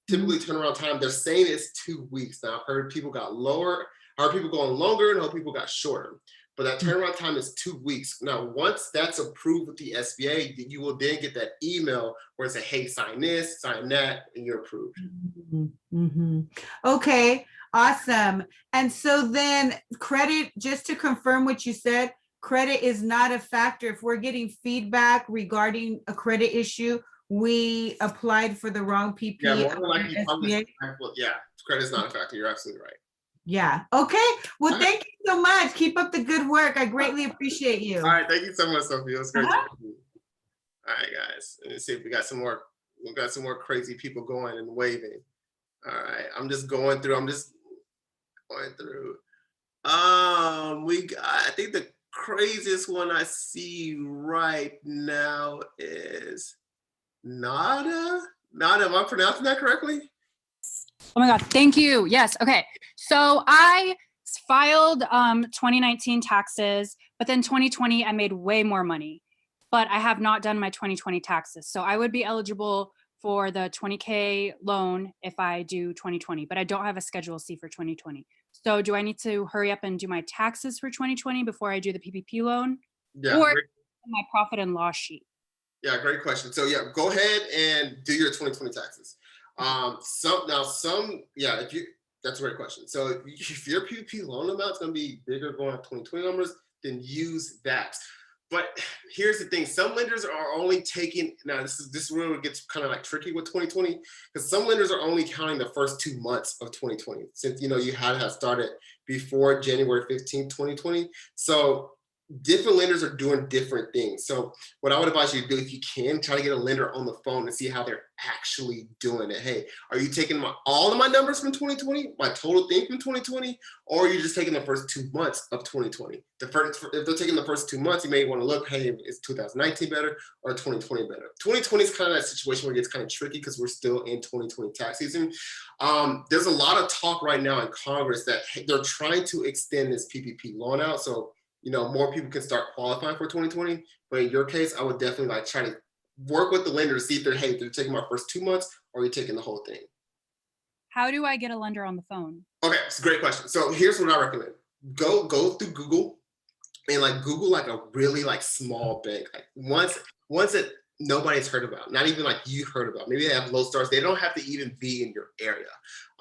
Typically turnaround time, they're saying it's 2 weeks. Now I've heard people got lower, I heard people going longer, and I heard people got shorter. but that turnaround time is 2 weeks. Now, once that's approved with the SBA, you will then get that email where it says, hey, sign this, sign that, and you're approved. Okay, awesome. And so then credit, just to confirm what you said, credit is not a factor. If we're getting feedback regarding a credit issue, we applied for the wrong PP. Yeah, more than likely, you probably, SBA. yeah, credit's not a factor. You're absolutely right. Yeah. Okay. Well, thank you so much. Keep up the good work. I greatly appreciate you. All right, thank you so much, Sophie. It was great. Uh-huh. Talking to you. All right, guys. Let's see if we got some more. We got some more crazy people going and waving. All right, I'm just going through. We got. I think the craziest one I see right now is Nada. Nada, am I pronouncing that correctly? Oh my God, thank you. Yes, okay. So I filed 2019 taxes, but then 2020 I made way more money, but I have not done my 2020 taxes. So I would be eligible for the 20K loan if I do 2020, but I don't have a Schedule C for 2020. So do I need to hurry up and do my taxes for 2020 before I do the PPP loan? Yeah. Or my profit and loss sheet? Yeah, great question. So yeah, go ahead and do your 2020 taxes. That's a great question. So if your PPP loan amount is going to be bigger going on 2020 numbers, then use that. But here's the thing: some lenders are only taking, now this is where it gets kind of like tricky with 2020, because some lenders are only counting the first 2 months of 2020, since you had to have started before January 15th, 2020. So different lenders are doing different things. So what I would advise you to do, if you can, try to get a lender on the phone and see how they're actually doing it. Hey, are you taking all of my numbers from 2020, my total thing from 2020, or are you just taking the first 2 months of 2020? If they're taking the first 2 months, you may want to look, hey, is 2019 better or 2020 better? 2020 is kind of that situation where it gets kind of tricky because we're still in 2020 tax season. There's a lot of talk right now in Congress that they're trying to extend this PPP loan out. So more people can start qualifying for 2020. But in your case, I would definitely try to work with the lender to see if they're taking my first 2 months or you're taking the whole thing. How do I get a lender on the phone? Okay, it's a great question. So here's what I recommend. Go through Google and Google a really small bank. Once that nobody's heard about, not even you heard about. Maybe they have low stars. They don't have to even be in your area.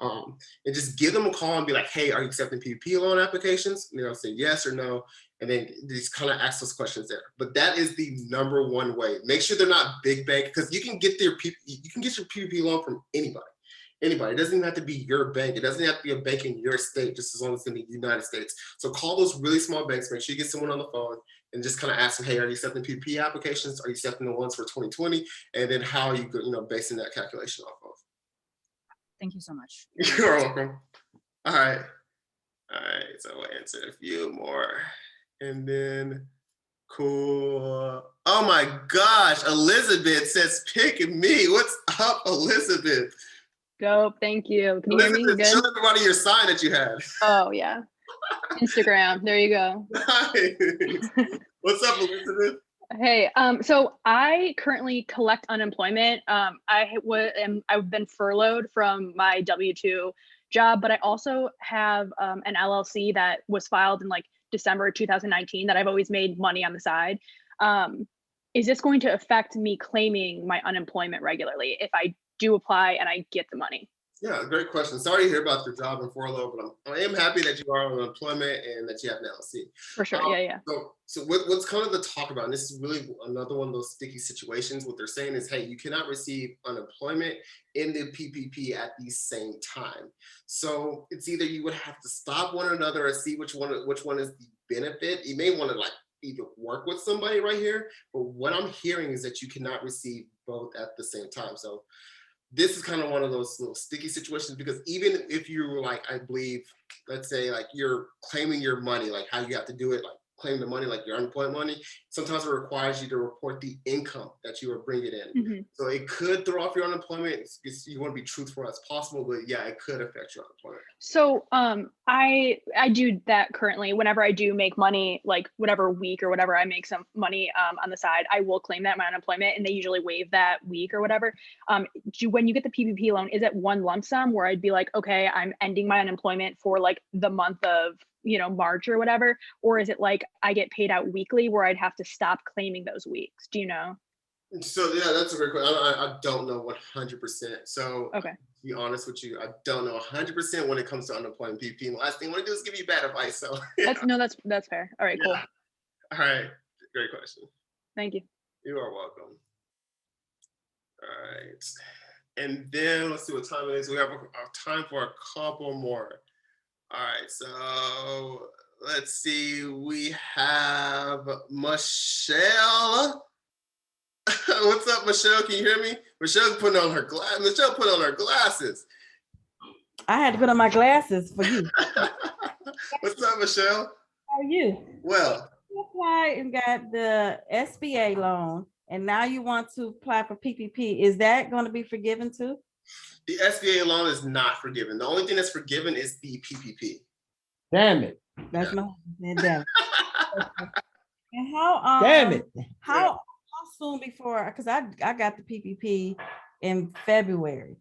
And just give them a call and be like, hey, are you accepting PPP loan applications? And they'll say yes or no. And then just kind of ask those questions there. But that is the number one way. Make sure they're not big bank, because you can get your PPP loan from anybody. Anybody. It doesn't even have to be your bank. It doesn't have to be a bank in your state, just as long as it's in the United States. So call those really small banks. Make sure you get someone on the phone and just kind of ask them, hey, are you accepting PPP applications? Are you accepting the ones for 2020? And then how are you basing that calculation off of? Thank you so much. You're welcome. All right. So we'll answer a few more. And then, cool. Oh my gosh, Elizabeth says, pick me. What's up, Elizabeth? Dope, thank you. Can you hear me? Elizabeth, Good? show everybody your sign that you had. Oh, yeah. Instagram, there you go. What's up, Elizabeth? Hey, so I currently collect unemployment. I've been furloughed from my W-2 job, but I also have an LLC that was filed in December 2019 that I've always made money on the side. Is this going to affect me claiming my unemployment regularly if I do apply and I get the money? Yeah, great question. Sorry to hear about your job in furlough, but I am happy that you are on unemployment and that you have an LLC. For sure, yeah. So what's kind of the talk about, and this is really another one of those sticky situations, what they're saying is, hey, you cannot receive unemployment in the PPP at the same time. So it's either you would have to stop one another or see which one is the benefit. You may want to either work with somebody right here, but what I'm hearing is that you cannot receive both at the same time. So this is kind of one of those little sticky situations, because even if you were I believe, let's say you're claiming your money, how you have to do it, claim the money, your unemployment money, sometimes it requires you to report the income that you are bringing in. Mm-hmm. So it could throw off your unemployment. You want to be truthful as possible, but yeah, it could affect your unemployment. So I do that currently. Whenever I do make money, whatever week or whatever, I make some money on the side, I will claim that my unemployment, and they usually waive that week or whatever. When you get the PPP loan, is it one lump sum where I'd be okay, I'm ending my unemployment for the month of March or whatever? Or is it like I get paid out weekly where I'd have to stop claiming those weeks? Do you know? So yeah, that's a great question. I don't know 100%. So Okay. to be honest with you, I don't know 100% when it comes to unemployment PPP. And the last thing I want to do is give you bad advice. So yeah. That's fair. All right, cool. Yeah. All right, great question. Thank you. You are welcome. All right, and then let's see what time it is. We have time for a couple more. All right, so let's see. We have Michelle. What's up, Michelle? Can you hear me? Michelle put on her glasses. I had to put on my glasses for you. What's up, Michelle? How are you? Well, You applied and got the SBA loan, and now you want to apply for PPP. Is that going to be forgiven too? the SBA loan is not forgiven. The only thing that's forgiven is the PPP. Damn it. That's my husband. Damn it. And how Damn it. How soon before, because I got the PPP in February.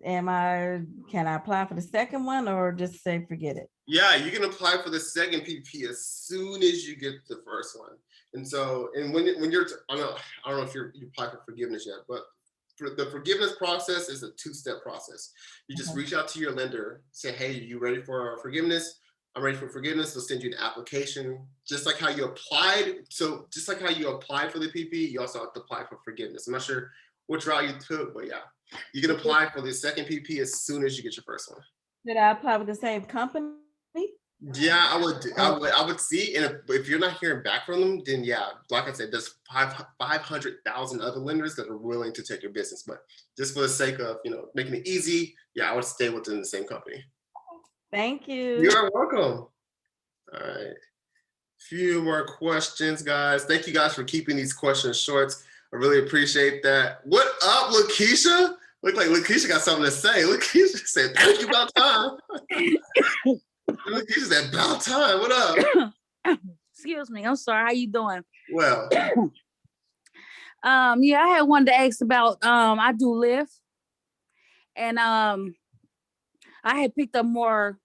Can I apply for the second one or just say forget it? Yeah, you can apply for the second PPP as soon as you get the first one. And so, and when you're, I don't know if you apply for forgiveness yet, but for the forgiveness process is a two-step process. You just reach out to your lender, say, hey, you ready for forgiveness? I'm ready for forgiveness. They'll send you an application, just like how you applied. So just like how you applied for the PPP, you also have to apply for forgiveness. I'm not sure which route you took, but yeah, you can apply for the second PPP as soon as you get your first one. Did I apply with the same company? Yeah, I would see, and if you're not hearing back from them, then yeah, like I said, there's 500,000 other lenders that are willing to take your business. But just for the sake of making it easy, yeah, I would stay within the same company. Thank you. You're welcome. All right, few more questions, guys. Thank you guys for keeping these questions short. I really appreciate that. What up, Lakeisha? Look like Lakeisha got something to say. Lakeisha said, "Thank you, about time." Lakeisha said, "About time." What up? Excuse me. I'm sorry. How you doing? Well. Yeah, I had one to ask about. I do Lyft, and I had picked up more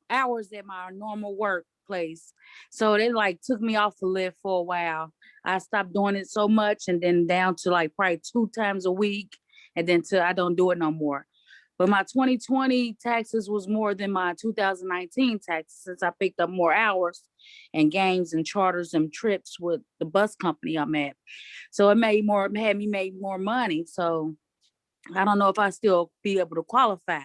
hours at my normal workplace, so they took me off of Lyft for a while. I stopped doing it so much, and then down to probably 2 times a week, and then I don't do it no more. But my 2020 taxes was more than my 2019 taxes since I picked up more hours and games and charters and trips with the bus company I'm at. So it had me make more money. So I don't know if I still be able to qualify.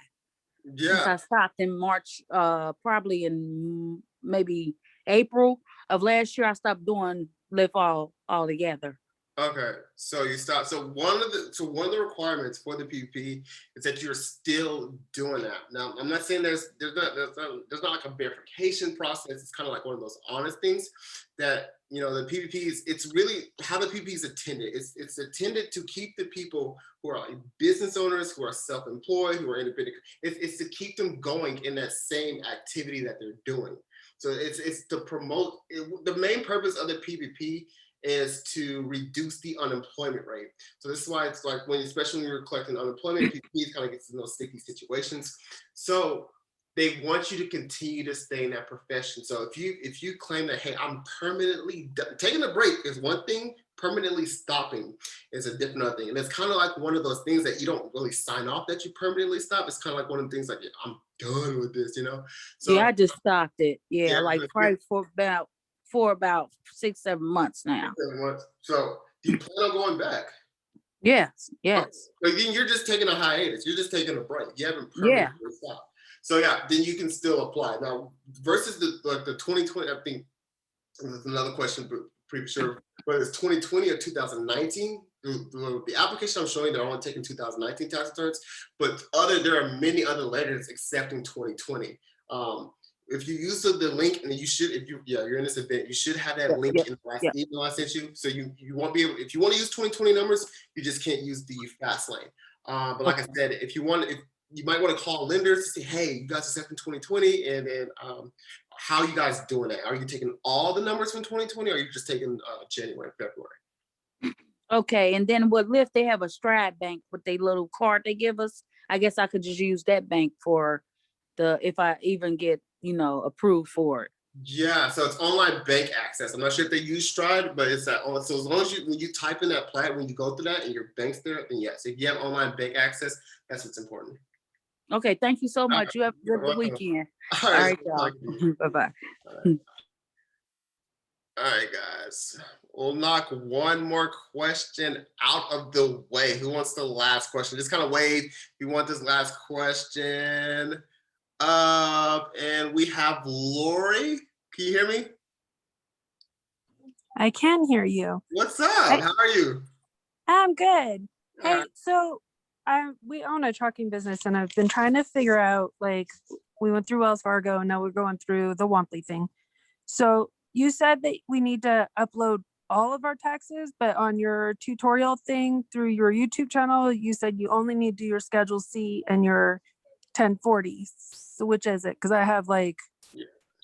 Yeah. Since I stopped in March, probably in maybe April of last year, I stopped doing Lyft altogether. Okay, so you stop. So one of the requirements for the PPP is that you're still doing that. Now, I'm not saying there's not like a verification process. It's kind of like one of those honest things that the PPP is. It's really how the PPP is intended. It's intended to keep the people who are business owners, who are self-employed, who are independent. It's to keep them going in that same activity that they're doing. So it's to promote. The main purpose of the PPP is to reduce the unemployment rate. So this is why it's especially when you're collecting unemployment, PPP kind of gets in those sticky situations. So they want you to continue to stay in that profession. So if you claim that, hey, I'm permanently taking a break is one thing, permanently stopping is a different other thing. And it's kind of like one of those things that you don't really sign off that you permanently stop. It's kind of like one of the things like, I'm done with this, So yeah, I just stopped it. Yeah, probably for about 6-7 months now. 7 months. So do you plan on going back? Yes. But then you're just taking a hiatus. You're just taking a break. You haven't permanently stopped. So yeah, then you can still apply. Now versus the 2020, I think there's another question, but pretty sure, but it's 2020 or 2019. The application I'm showing, they're only taking 2019 tax returns, but there are many other lenders accepting 2020. If you use the link, and you're in this event, you should have that link in the last email I sent you. So you won't be able, if you want to use 2020 numbers, you just can't use the fast lane. But like I said, if you might want to call lenders to say, hey, you guys accepting 2020, and then how are you guys doing that? Are you taking all the numbers from 2020, or are you just taking January and February? Okay, and then with Lyft, they have a Stride bank with their little card they give us. I guess I could just use that bank for if I even get approved for it. Yeah, so it's online bank access. I'm not sure if they use Stride, but it's that. So as long as when you type in that plat, when you go through that and your bank's there, then yes. If you have online bank access, that's what's important. Okay, thank you so much. You have a You're good welcome. weekend. All All right, right, y'all. Bye-bye. All right, guys. We'll knock one more question out of the way. Who wants the last question? Just kind of wave if you want this last question. And we have Lori. Can you hear me? I can hear you. What's up? How are you? I'm good. Hey, Alright. so we own a trucking business, and I've been trying to figure out, like, we went through Wells Fargo, and now we're going through the Womply thing. So you said that we need to upload all of our taxes, but on your tutorial thing through your YouTube channel, you said you only need to do your Schedule C and your 1040. So which is it? Because I have like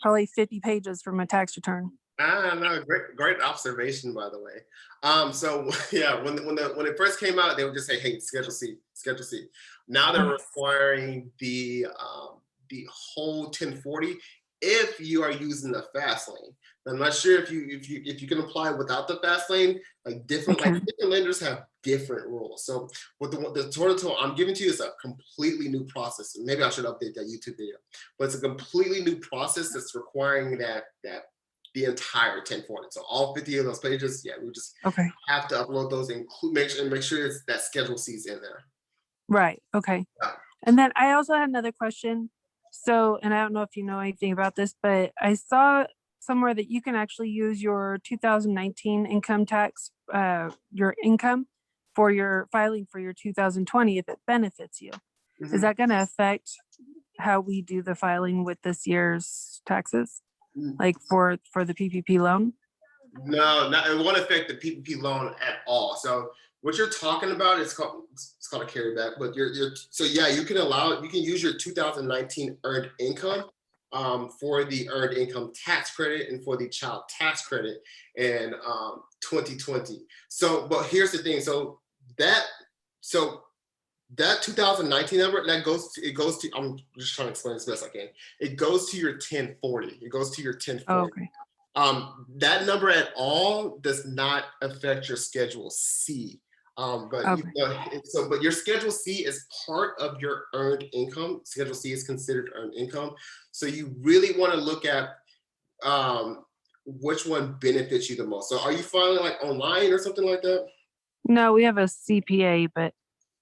probably 50 pages for my tax return. No, great observation, by the way. So yeah, when it first came out, they would just say, "Hey, Schedule C, Schedule C." Now they're requiring the whole 1040 if you are using the fast lane. I'm not sure if you can apply without the fast lane. Like different lenders have different rules. So with the total I'm giving to you is a completely new process. And maybe I should update that YouTube video, but it's a completely new process that's requiring that the entire 1040. So all 50 of those pages, yeah, we just have to upload those and make sure it's that Schedule C is in there. Right. Okay. Yeah. And then I also had another question. So, and I don't know if you know anything about this, but I saw somewhere that you can actually use your 2019 income tax, your income for your filing for your 2020 if it benefits you. Is that going to affect how we do the filing with this year's taxes? Like for the PPP loan? No, it won't affect the PPP loan at all. So what you're talking about is called a carryback, but so yeah, you can use your 2019 earned income for the earned income tax credit and for the child tax credit in 2020. So, but here's the thing. So that 2019 number, it goes to, I'm just trying to explain as best I can. It goes to your 1040. It goes to your 1040. Oh, okay. That number at all does not affect your Schedule C. But your Schedule C is part of your earned income. Schedule C is considered earned income. So you really want to look at which one benefits you the most. So are you filing like online or something like that? No, we have a CPA, but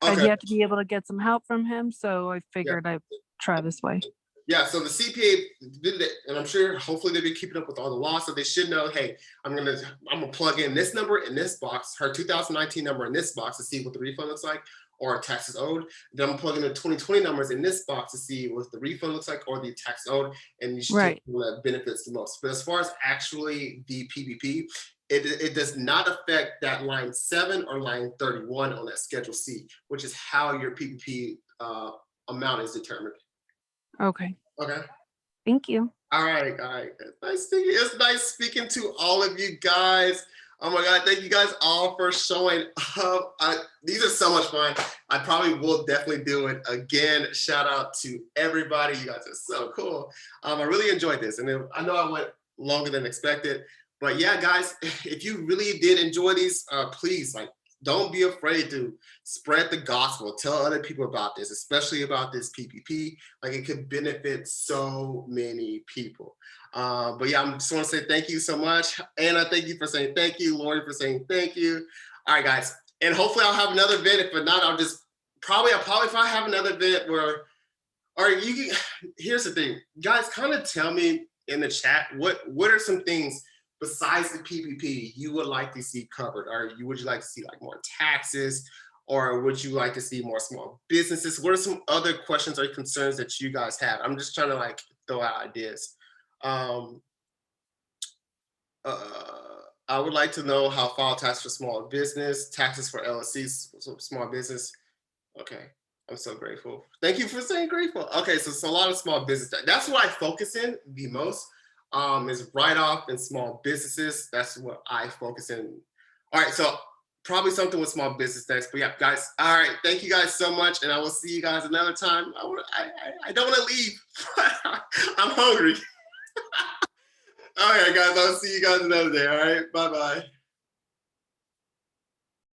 I'd yet to be able to get some help from him. So I figured I'd try this way. Yeah, so the CPA did it, and I'm sure hopefully they'll be keeping up with all the laws, so they should know, hey, I'm gonna plug in this number in this box, her 2019 number in this box to see what the refund looks like or taxes owed. Then I'm plugging the 2020 numbers in this box to see what the refund looks like or the tax owed, and you should take the one that benefits the most. But as far as actually the PPP, it does not affect that line 7 or line 31 on that Schedule C, which is how your PPP amount is determined. Okay. Okay. Thank you. All right. It's nice speaking to all of you guys. Oh my God, thank you guys all for showing up. These are so much fun. I probably will definitely do it again. Shout out to everybody. You guys are so cool. I really enjoyed this, and I know I went longer than expected. But yeah, guys, if you really did enjoy these, please, don't be afraid to spread the gospel. Tell other people about this, especially about this PPP. It could benefit so many people. But yeah, I just want to say thank you so much. Anna, thank you for saying thank you. Lori for saying thank you. All right, guys. And hopefully I'll have another event. If not, I'll probably if I have another event where, here's the thing. Guys, kind of tell me in the chat, what are some things besides the PPP you would like to see covered? Or would you like to see more taxes? Or would you like to see more small businesses? What are some other questions or concerns that you guys have? I'm just trying to throw out ideas. I would like to know how file tax for small business, taxes for LLCs, small business. Okay, I'm so grateful. Thank you for saying grateful. Okay, so it's a lot of small business. That's what I focus in the most. Is write-off and small businesses. That's what I focus in. All right, so Probably something with small business tax. But yeah, guys. All right. Thank you guys so much, and I will see you guys another time. I don't want to leave. I'm hungry. All right, guys. I'll see you guys another day. All right. Bye bye.